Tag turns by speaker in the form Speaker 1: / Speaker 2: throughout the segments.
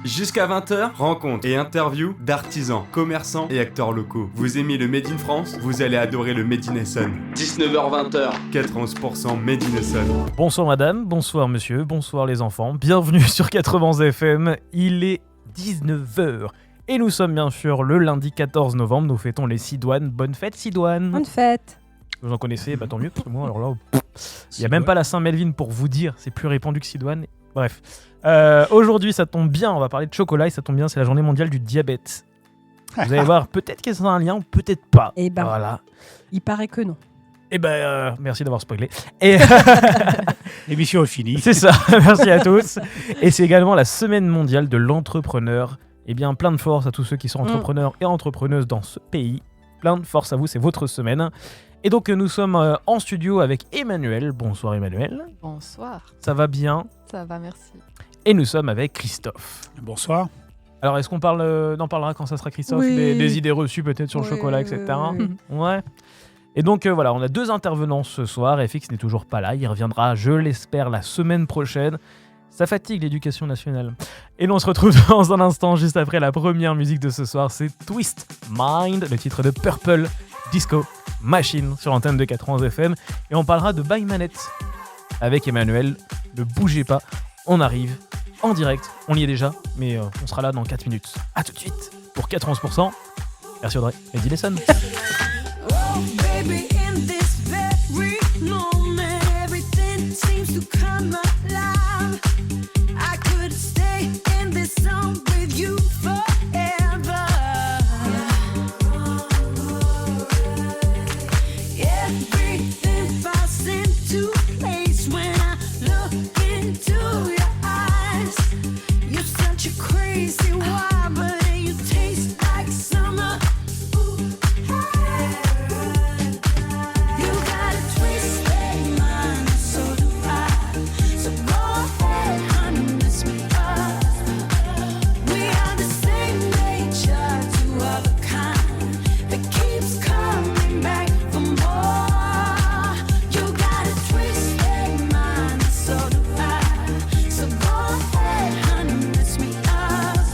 Speaker 1: Jusqu'à 20h, rencontres et interviews d'artisans, commerçants et acteurs locaux. Vous aimez le Made in France? Vous allez adorer le Made in Essonne. 19h-20h, 91% Made in Essonne.
Speaker 2: Bonsoir madame, bonsoir monsieur, bonsoir les enfants. Bienvenue sur 80 FM. Il est 19h. Et nous sommes bien sûr le lundi 14 novembre. Nous fêtons les Sidoines. Bonne fête Sidoine.
Speaker 3: Bonne fête.
Speaker 2: Vous en connaissez? Bah tant mieux, parce que moi alors là, il n'y a même pas la Saint-Melvin pour vous dire. C'est plus répandu que Sidoine. Bref. Aujourd'hui, ça tombe bien, on va parler de chocolat et ça tombe bien, c'est la journée mondiale du diabète. Vous allez voir, peut-être qu'il y a un lien, peut-être pas.
Speaker 3: Et ben,
Speaker 2: voilà.
Speaker 3: Il paraît que non.
Speaker 2: Et ben, merci d'avoir spoilé. Et
Speaker 4: L'émission est finie.
Speaker 2: c'est ça, merci à tous. Et c'est également la semaine mondiale de l'entrepreneur. Eh bien, plein de force à tous ceux qui sont entrepreneurs et entrepreneuses dans ce pays. Plein de force à vous, c'est votre semaine. Et donc, nous sommes en studio avec Emmanuel. Bonsoir Emmanuel.
Speaker 5: Bonsoir,
Speaker 2: Ça va bien?
Speaker 5: ça va, merci.
Speaker 2: Et nous sommes avec Christophe.
Speaker 4: Bonsoir.
Speaker 2: Alors, est-ce qu'on en parlera quand ça sera Christophe?
Speaker 3: Oui.
Speaker 2: Des idées reçues peut-être sur le
Speaker 3: Oui,
Speaker 2: chocolat,
Speaker 3: oui,
Speaker 2: etc.
Speaker 3: oui.
Speaker 2: Ouais. Et donc, voilà, on a 2 intervenants ce soir. FX n'est toujours pas là. Il reviendra, je l'espère, la semaine prochaine. Ça fatigue l'éducation nationale. Et nous, on se retrouve dans un instant, juste après la première musique de ce soir. C'est Twist Mind, le titre de Purple Disco Machine sur l'antenne de 80 FM. Et on parlera de By Manette avec Emmanuel. Ne bougez pas, on arrive en direct. On y est déjà, mais on sera là dans 4 minutes. A tout de suite pour 91%. Merci Audrey. Et dis les sons.
Speaker 6: Baby, in this very moment, everything seems to come alive. I could stay in this zone with you forever. Everything falls into place when I look into your eyes. You're such a crazy wild, but you taste like summer. You got a twisted mind, so do I. So go ahead, honey, mess me up. We are the same nature, two of a kind that keeps coming back for more. You got a twisted mind, so do I. So go ahead, honey, mess me up.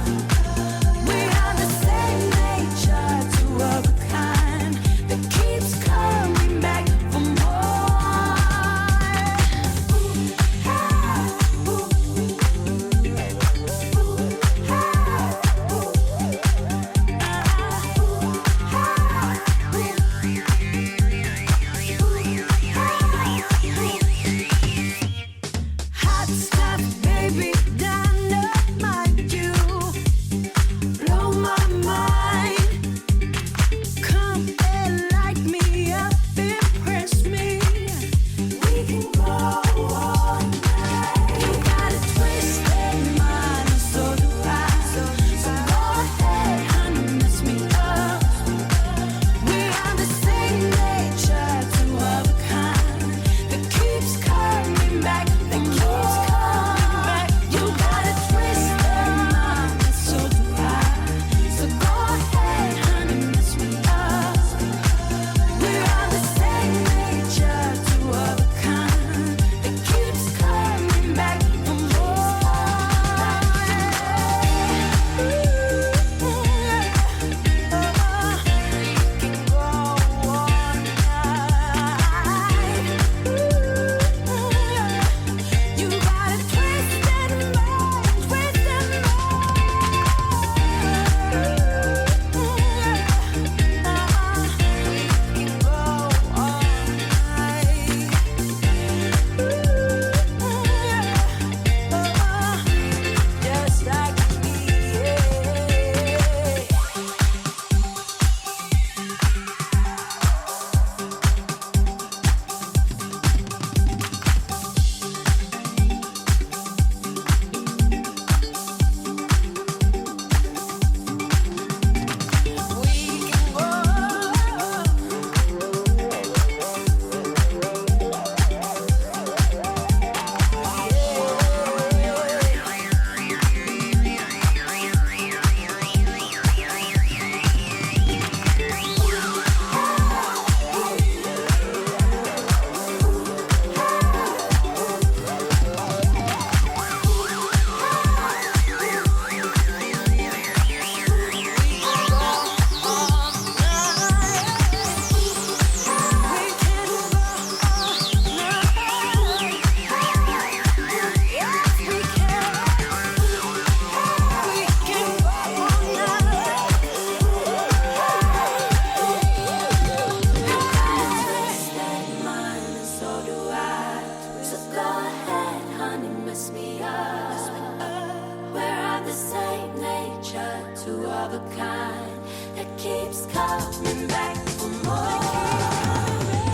Speaker 6: two of a kind that keeps coming back for more.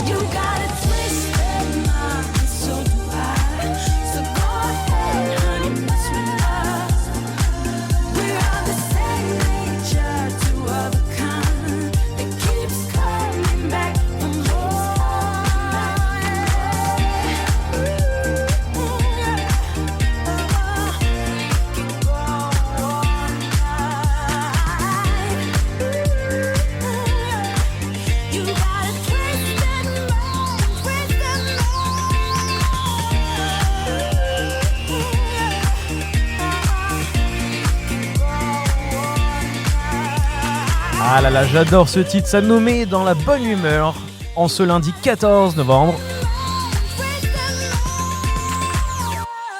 Speaker 6: You got a twisted mind, so do I. So go ahead, honey, mess with us. We're all the same nature, two of a kind that keeps coming back for more. You got a twisted mind, twisted
Speaker 2: Ah là là, j'adore ce titre, ça nous met dans la bonne humeur en ce lundi 14 novembre.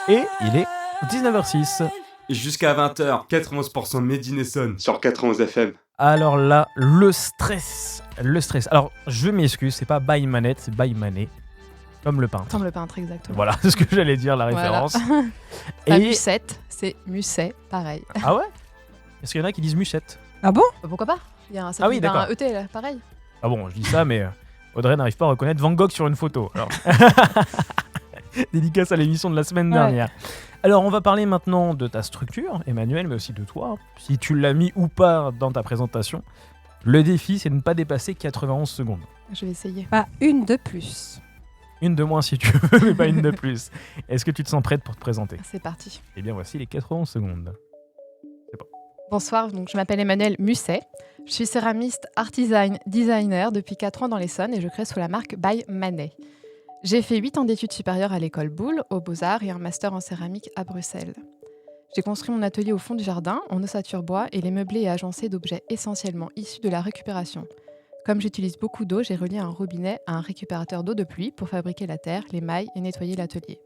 Speaker 2: Et il est 19h06.
Speaker 1: Jusqu'à 20h, 91% Made in Essonne sur 91 FM.
Speaker 2: Alors là, le stress. Alors, je m'excuse, c'est pas by manette, c'est by manet. Comme le peintre.
Speaker 3: Comme le peintre, exactement.
Speaker 2: Voilà, c'est ce que j'allais dire, la référence.
Speaker 3: La
Speaker 2: Et...
Speaker 3: musette, c'est musset, pareil.
Speaker 2: Ah ouais? Est-ce qu'il y en a qui disent musette?
Speaker 5: Ah bon?
Speaker 3: Pourquoi pas? Il y a un, ça
Speaker 2: Ah oui,
Speaker 3: finit par
Speaker 2: d'accord.
Speaker 3: un ET, là, pareil.
Speaker 2: Ah bon, je dis ça, mais Audrey n'arrive pas à reconnaître Van Gogh sur une photo. Alors... Dédicace à l'émission de la semaine dernière. Alors, on va parler maintenant de ta structure, Emmanuel, mais aussi de toi. Si tu l'as mis ou pas dans ta présentation, le défi, c'est de ne pas dépasser 91 secondes.
Speaker 3: Je vais essayer.
Speaker 5: Pas une de plus.
Speaker 2: Une de moins si tu veux, mais pas une de plus. Est-ce que tu te sens prête pour te présenter?
Speaker 3: C'est parti.
Speaker 2: Eh bien, voici les 91 secondes.
Speaker 3: Bonsoir, donc je m'appelle Emmanuel Musset. Je suis céramiste designer depuis 4 ans dans l'Essonne et je crée sous la marque By Manet. J'ai fait 8 ans d'études supérieures à l'école Boulle, aux Beaux-Arts et un master en céramique à Bruxelles. J'ai construit mon atelier au fond du jardin, en ossature bois, et les meublés et agencés d'objets essentiellement issus de la récupération. Comme j'utilise beaucoup d'eau, j'ai relié un robinet à un récupérateur d'eau de pluie pour fabriquer la terre, les mailles et nettoyer l'atelier.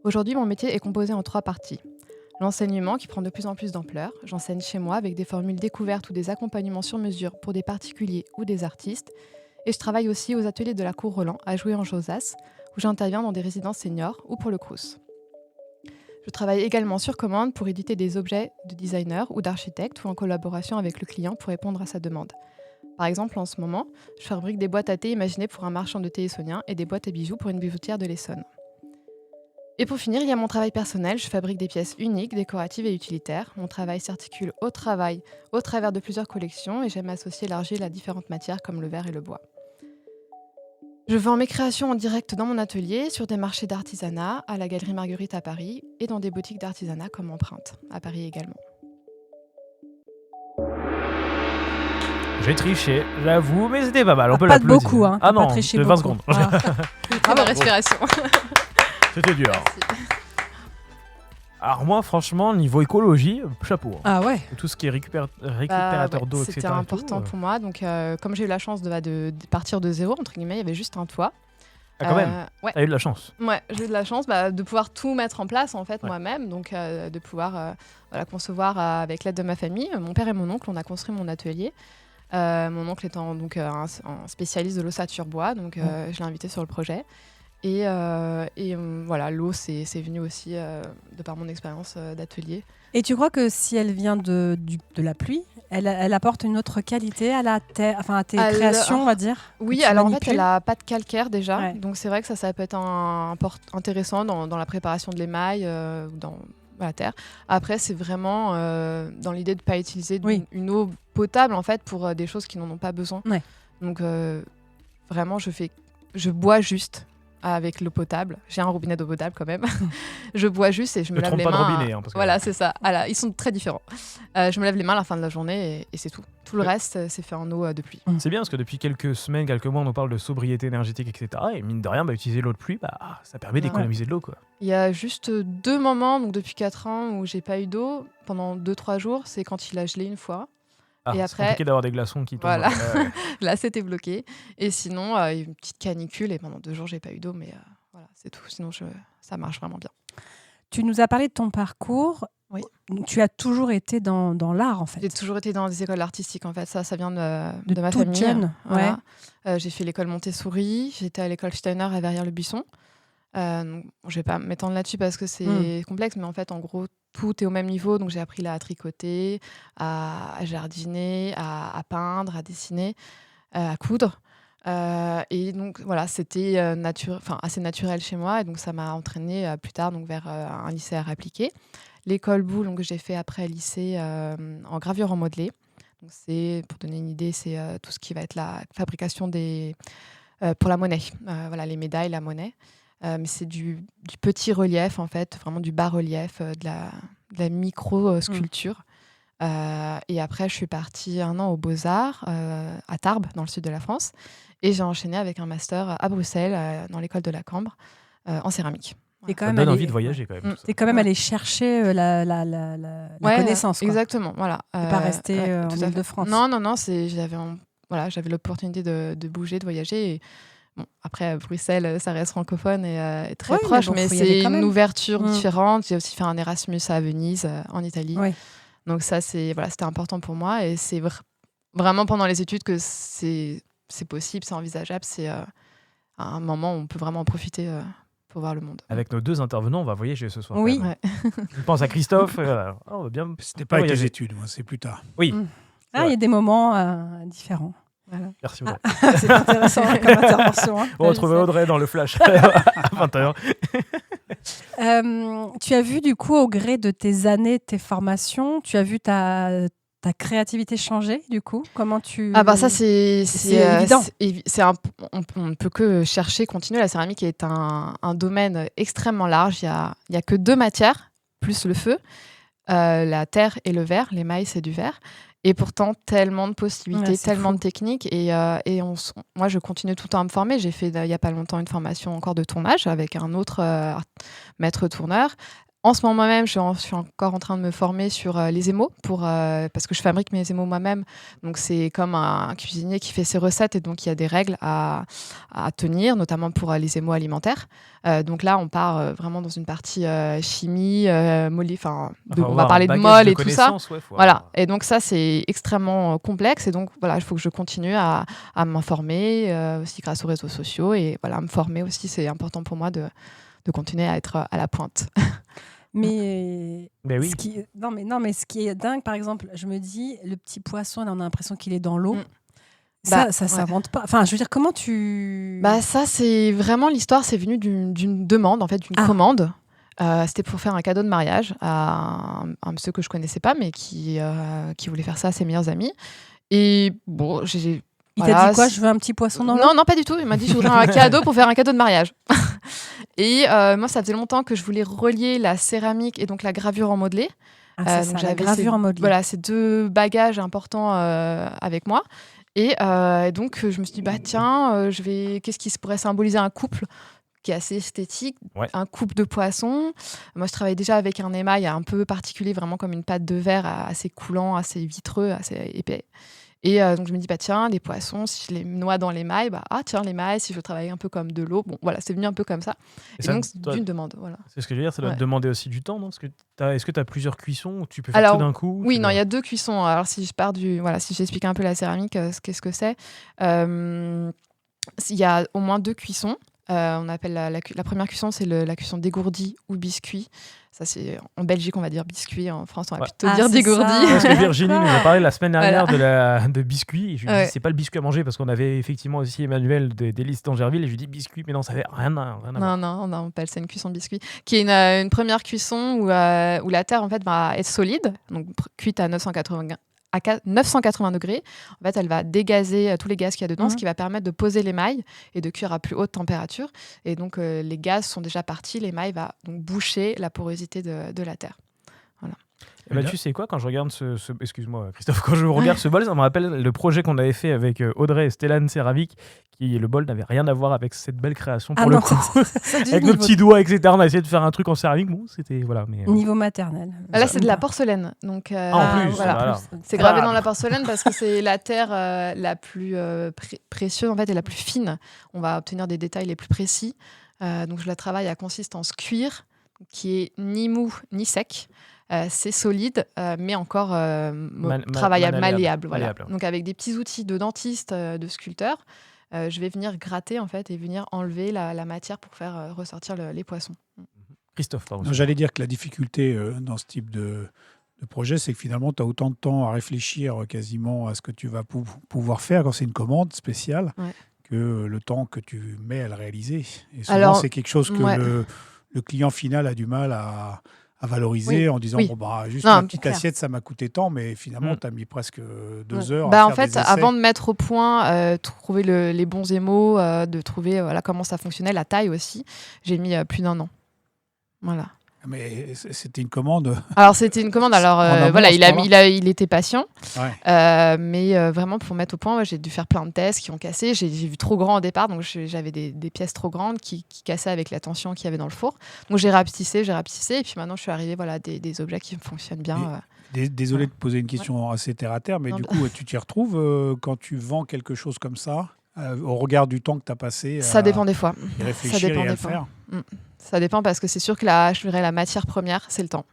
Speaker 3: Aujourd'hui, mon métier est composé en 3 parties. L'enseignement qui prend de plus en plus d'ampleur. J'enseigne chez moi avec des formules découvertes ou des accompagnements sur mesure pour des particuliers ou des artistes. Et je travaille aussi aux ateliers de la Cour Roland à Jouer en Josas, où j'interviens dans des résidences seniors ou pour le Crous. Je travaille également sur commande pour éditer des objets de designer ou d'architecte ou en collaboration avec le client pour répondre à sa demande. Par exemple, en ce moment, je fabrique des boîtes à thé imaginées pour un marchand de thé essonnien et des boîtes à bijoux pour une bijoutière de l'Essonne. Et pour finir, il y a mon travail personnel. Je fabrique des pièces uniques, décoratives et utilitaires. Mon travail s'articule au travers de plusieurs collections et j'aime associer l'argile à différentes matières comme le verre et le bois. Je vends mes créations en direct dans mon atelier, sur des marchés d'artisanat, à la Galerie Marguerite à Paris et dans des boutiques d'artisanat comme Empreinte, à Paris également.
Speaker 2: J'ai triché, j'avoue, mais c'était pas mal. On peut
Speaker 5: Pas de
Speaker 2: l'applaudir.
Speaker 5: beaucoup, hein.
Speaker 2: Ah
Speaker 5: T'as
Speaker 2: non,
Speaker 5: pas triché
Speaker 2: de 20
Speaker 5: beaucoup.
Speaker 2: secondes.
Speaker 5: Ah.
Speaker 3: Ah, ma respiration.
Speaker 2: C'était dur.
Speaker 3: Merci.
Speaker 2: Alors moi, franchement, niveau écologie, chapeau.
Speaker 5: Ah ouais.
Speaker 2: Tout ce qui est récupérateur
Speaker 3: Ouais,
Speaker 2: d'eau, etc.
Speaker 3: C'était
Speaker 2: et
Speaker 3: important
Speaker 2: tout,
Speaker 3: pour moi. Donc, comme j'ai eu la chance de partir de zéro, entre guillemets, il y avait juste un toit.
Speaker 2: Ah, quand même,
Speaker 3: Ouais.
Speaker 2: t'as eu de la chance.
Speaker 3: Ouais, j'ai eu de la chance de pouvoir tout mettre en place en fait
Speaker 2: Ouais.
Speaker 3: moi-même, donc de pouvoir concevoir avec l'aide de ma famille. Mon père et mon oncle, on a construit mon atelier. Mon oncle étant donc un spécialiste de l'ossature bois, donc je l'ai invité sur le projet. Et voilà, l'eau c'est venu aussi de par mon expérience d'atelier.
Speaker 5: Et tu crois que si elle vient de la pluie, elle apporte une autre qualité à la terre, enfin à tes créations, on va dire?
Speaker 3: Oui,
Speaker 5: que tu
Speaker 3: alors en fait,
Speaker 5: manipules
Speaker 3: elle a pas de calcaire déjà,
Speaker 5: Ouais.
Speaker 3: donc c'est vrai que ça peut être intéressant dans la préparation de l'émail, dans la terre. Après, c'est vraiment dans l'idée de ne pas utiliser
Speaker 5: Oui.
Speaker 3: une eau potable en fait pour des choses qui n'en ont pas besoin.
Speaker 5: Ouais.
Speaker 3: Donc vraiment, je bois juste avec l'eau potable. J'ai un robinet d'eau potable quand même. Je bois juste et je me
Speaker 2: Ne
Speaker 3: lave
Speaker 2: trompe
Speaker 3: les
Speaker 2: pas
Speaker 3: mains.
Speaker 2: de robinet. Hein, parce que-
Speaker 3: Voilà, c'est ça. Voilà, ils sont très différents. Je me lève les mains à la fin de la journée et c'est tout. Tout le
Speaker 2: Ouais.
Speaker 3: reste, c'est fait en eau de pluie.
Speaker 2: C'est bien parce que depuis quelques semaines, quelques mois, on nous parle de sobriété énergétique, etc. Et mine de rien, utiliser l'eau de pluie, ça permet d'économiser de l'eau, quoi.
Speaker 3: Il y a juste 2 moments, donc depuis 4 ans, où j'ai pas eu d'eau pendant 2-3 jours. C'est quand il a gelé une fois.
Speaker 2: Ah,
Speaker 3: Et
Speaker 2: c'est
Speaker 3: après-
Speaker 2: compliqué d'avoir des glaçons qui tombent.
Speaker 3: Voilà.
Speaker 2: Ouais.
Speaker 3: Là, c'était bloqué. Et sinon, il y a eu une petite canicule et pendant 2 jours, j'ai pas eu d'eau. Mais voilà, c'est tout. Sinon, ça marche vraiment bien.
Speaker 5: Tu nous as parlé de ton parcours.
Speaker 3: Oui.
Speaker 5: Tu as toujours été dans l'art, en fait.
Speaker 3: J'ai toujours été dans des écoles artistiques, en fait. Ça vient de ma
Speaker 5: toute
Speaker 3: famille.
Speaker 5: jeune,
Speaker 3: Voilà. J'ai fait l'école Montessori. J'étais à l'école Steiner à Verrières-le-Buisson. Donc, je vais pas m'étendre là-dessus parce que c'est complexe. Mais en fait, en gros, tout est au même niveau. Donc j'ai appris à tricoter, à jardiner, à peindre, à dessiner, à coudre. Et donc voilà, c'était assez naturel chez moi. Et donc ça m'a entraînée plus tard donc, vers un lycée art appliqué. L'école Boulle, donc, que j'ai fait après lycée en gravure en modelé. Donc pour donner une idée, c'est tout ce qui va être la fabrication pour la monnaie. Voilà, les médailles, la monnaie. Mais c'est du petit relief, en fait, vraiment du bas-relief, de la micro-sculpture. Et après, je suis partie 1 an aux Beaux-Arts, à Tarbes, dans le sud de la France. Et j'ai enchaîné avec un master à Bruxelles, dans l'école de la Cambre, en céramique.
Speaker 5: T'es quand
Speaker 2: Ça
Speaker 5: même
Speaker 2: donne
Speaker 5: allé-
Speaker 2: envie de voyager quand même. tout ça.
Speaker 5: T'es quand même
Speaker 3: Ouais.
Speaker 5: allé chercher la
Speaker 3: Ouais,
Speaker 5: connaissance, quoi.
Speaker 3: Exactement, voilà.
Speaker 5: T'es pas resté en
Speaker 3: tout à fait.
Speaker 5: Île-de-France.
Speaker 3: Non, j'avais l'opportunité de bouger, de voyager. Et, bon, après, Bruxelles, ça reste francophone et très
Speaker 5: Oui, mais
Speaker 3: proche,
Speaker 5: bon,
Speaker 3: mais
Speaker 5: faut y aller
Speaker 3: c'est
Speaker 5: quand
Speaker 3: une
Speaker 5: même.
Speaker 3: ouverture
Speaker 5: Mm.
Speaker 3: différente. J'ai aussi fait un Erasmus à Venise, en Italie.
Speaker 5: Oui.
Speaker 3: Donc ça, c'était important pour moi. Et c'est vraiment pendant les études que c'est possible, c'est envisageable. C'est un moment où on peut vraiment en profiter pour voir le monde.
Speaker 2: Avec nos 2 intervenants, on va voyager ce soir.
Speaker 5: Oui.
Speaker 2: quand même. Je pense à Christophe. On va bien.
Speaker 4: C'était pas avec les
Speaker 2: voyager.
Speaker 4: études, moi, c'est plus tard.
Speaker 2: Oui,
Speaker 5: Ah, il y a des moments différents.
Speaker 2: merci. Audrey.
Speaker 5: C'est intéressant comme intervention. hein.
Speaker 2: On va retrouver Audrey dans le flash à 20h.
Speaker 5: Tu as vu, du coup, au gré de tes années, de tes formations, tu as vu ta créativité changer, du coup? Comment tu...
Speaker 3: Ah bah ça c'est
Speaker 5: évident.
Speaker 3: On ne peut que chercher, continuer. La céramique est un domaine extrêmement large. Il y a que 2 matières plus le feu, la terre et le verre. L'émail c'est du verre. Et pourtant tellement de possibilités,
Speaker 5: Ouais, c'est
Speaker 3: tellement
Speaker 5: fou.
Speaker 3: de techniques. Et moi je continue tout le temps à me former. J'ai fait il y a pas longtemps une formation encore de tournage avec un autre maître tourneur. En ce moment même, je suis encore en train de me former sur les émaux parce que je fabrique mes émaux moi-même. Donc, c'est comme un cuisinier qui fait ses recettes et donc il y a des règles à tenir, notamment pour les émaux alimentaires. Donc là, on part vraiment dans une partie chimie, on va parler de molle et tout ça. Voilà. Et donc ça, c'est extrêmement complexe. Et donc, voilà, il faut que je continue à m'informer aussi grâce aux réseaux sociaux. Et voilà, me former aussi, c'est important pour moi de continuer à être à la pointe.
Speaker 5: Mais,
Speaker 2: Mais oui.
Speaker 5: non, mais ce qui est dingue, par exemple, je me dis, le petit poisson, là, on a l'impression qu'il est dans l'eau.
Speaker 3: Mm.
Speaker 5: Ça
Speaker 3: Bah,
Speaker 5: s'invente pas. Enfin, je veux dire, comment tu...
Speaker 3: Bah ça, c'est vraiment l'histoire, c'est venu d'une demande, en fait, d'une commande. C'était pour faire un cadeau de mariage à un monsieur que je connaissais pas, mais qui voulait faire ça à ses meilleurs amis. Et bon,
Speaker 5: Il t'a dit quoi? Je veux un petit poisson dans l'eau?
Speaker 3: Non, pas du tout. Il m'a dit je voudrais un cadeau pour faire un cadeau de mariage. Et moi, ça faisait longtemps que je voulais relier la céramique et donc la gravure en modelé.
Speaker 5: Ah, c'est
Speaker 3: Donc
Speaker 5: ça, la
Speaker 3: j'avais
Speaker 5: gravure en modelé.
Speaker 3: Voilà, ces 2 bagages importants avec moi. Et donc, je me suis dit, bah tiens, qu'est-ce qui pourrait symboliser un couple qui est assez esthétique,
Speaker 2: Ouais.
Speaker 3: un couple de poissons. Moi, je travaille déjà avec un émail un peu particulier, vraiment comme une pâte de verre assez coulant, assez vitreux, assez épais. Et donc, je me dis, bah tiens, les poissons, si je les noie dans l'émail, l'émail, si je travaille un peu comme de l'eau. Bon, voilà, c'est venu un peu comme ça. Et
Speaker 2: ça,
Speaker 3: donc, c'est
Speaker 2: toi,
Speaker 3: d'une demande, voilà.
Speaker 2: c'est ce que je veux dire, ça doit te
Speaker 3: Ouais.
Speaker 2: demander aussi du temps, non? Parce que est-ce que tu as plusieurs cuissons ou tu peux faire
Speaker 3: Alors,
Speaker 2: tout d'un coup?
Speaker 3: Oui, non, il y a 2 cuissons. Alors, si j'explique un peu la céramique, qu'est-ce que c'est, il y a au moins 2 cuissons. On appelle la première cuisson, c'est la cuisson dégourdie ou biscuit. Ça, c'est en Belgique, on va dire biscuit. En France, on va
Speaker 2: Ouais.
Speaker 3: plutôt
Speaker 5: Ah,
Speaker 3: dire
Speaker 5: c'est
Speaker 3: dégourdi.
Speaker 5: ça.
Speaker 2: Parce que Virginie nous a parlé la semaine dernière
Speaker 3: Voilà.
Speaker 2: de biscuits. Et je lui ai
Speaker 3: Ouais.
Speaker 2: dit, c'est pas le biscuit à manger parce qu'on avait effectivement aussi Emmanuel d'Élise d'Angerville. Et je lui ai dit biscuit, mais non, ça avait rien à voir.
Speaker 3: Non, on appelle ça une cuisson biscuit, qui est une première cuisson où la terre en fait va être solide, donc cuite à 980 degrés. En fait, elle va dégazer tous les gaz qu'il y a dedans, ce qui va permettre de poser l'émail et de cuire à plus haute température. Et donc, les gaz sont déjà partis, l'émail va donc boucher la porosité de la terre.
Speaker 2: Eh ben, tu sais quoi, quand je regarde excuse-moi Christophe, quand je regarde ce bol, ça me rappelle le projet qu'on avait fait avec Audrey et Stellan Céramique, le bol n'avait rien à voir avec cette belle création pour le coup. Avec nos petits doigts, etc. On a essayé de faire un truc en céramique, bon, c'était voilà. Mais
Speaker 5: Niveau maternel.
Speaker 3: Là, c'est de la porcelaine. Donc,
Speaker 2: en plus,
Speaker 3: voilà. C'est gravé dans la porcelaine parce que c'est la terre la plus précieuse en fait, et la plus fine. On va obtenir des détails les plus précis. Donc, je la travaille à consistance cuir, qui est ni mou ni sec. C'est solide, mais encore travaillable, malléable. Voilà.
Speaker 2: Malléable.
Speaker 3: Donc, avec des petits outils de dentiste, de sculpteur, je vais venir gratter en fait et venir enlever la matière pour faire ressortir les poissons.
Speaker 2: Christophe, pardon.
Speaker 4: Non, j'allais dire que la difficulté dans ce type de projet, c'est que finalement, tu as autant de temps à réfléchir quasiment à ce que tu vas pouvoir faire quand c'est une commande spéciale
Speaker 3: Ouais.
Speaker 4: que le temps que tu mets à le réaliser. Et souvent,
Speaker 3: Alors,
Speaker 4: c'est quelque chose que
Speaker 3: ouais.
Speaker 4: le client final a du mal à valoriser
Speaker 3: Oui.
Speaker 4: en disant
Speaker 3: Oui.
Speaker 4: bon, bah, juste
Speaker 3: Non,
Speaker 4: la
Speaker 3: c'est
Speaker 4: petite
Speaker 5: clair.
Speaker 4: assiette, ça m'a coûté tant, mais finalement,
Speaker 2: Mm.
Speaker 4: tu as mis presque 2
Speaker 3: Ouais.
Speaker 4: heures
Speaker 3: Bah,
Speaker 4: à
Speaker 3: en
Speaker 4: faire
Speaker 3: fait,
Speaker 4: des essais.
Speaker 3: avant de mettre au point, trouver les bons émaux, de trouver comment ça fonctionnait, la taille aussi, j'ai mis plus d'1 an. Voilà.
Speaker 4: Mais c'était une commande.
Speaker 3: Alors c'était une commande. Alors
Speaker 4: En amont,
Speaker 3: voilà,
Speaker 4: à ce
Speaker 3: il était patient,
Speaker 4: Ouais.
Speaker 3: mais vraiment pour mettre au point, ouais, j'ai dû faire plein de tests qui ont cassé. J'ai vu trop grand au départ, donc j'avais des pièces trop grandes qui cassaient avec la tension qu'il y avait dans le four. Donc j'ai rapetissé, et puis maintenant je suis arrivée à des objets qui fonctionnent bien.
Speaker 4: Désolé de poser une question assez terre à terre, mais
Speaker 3: Non,
Speaker 4: du
Speaker 3: bah-
Speaker 4: coup, tu t'y retrouves quand tu vends quelque chose comme ça, au regard du temps que tu as passé
Speaker 3: Ça
Speaker 4: à
Speaker 3: dépend des fois.
Speaker 4: y réfléchir
Speaker 3: dépend
Speaker 4: et à
Speaker 3: des
Speaker 4: le
Speaker 3: fois.
Speaker 4: faire.
Speaker 3: Ça dépend parce que c'est sûr que je dirais la matière première, c'est le temps.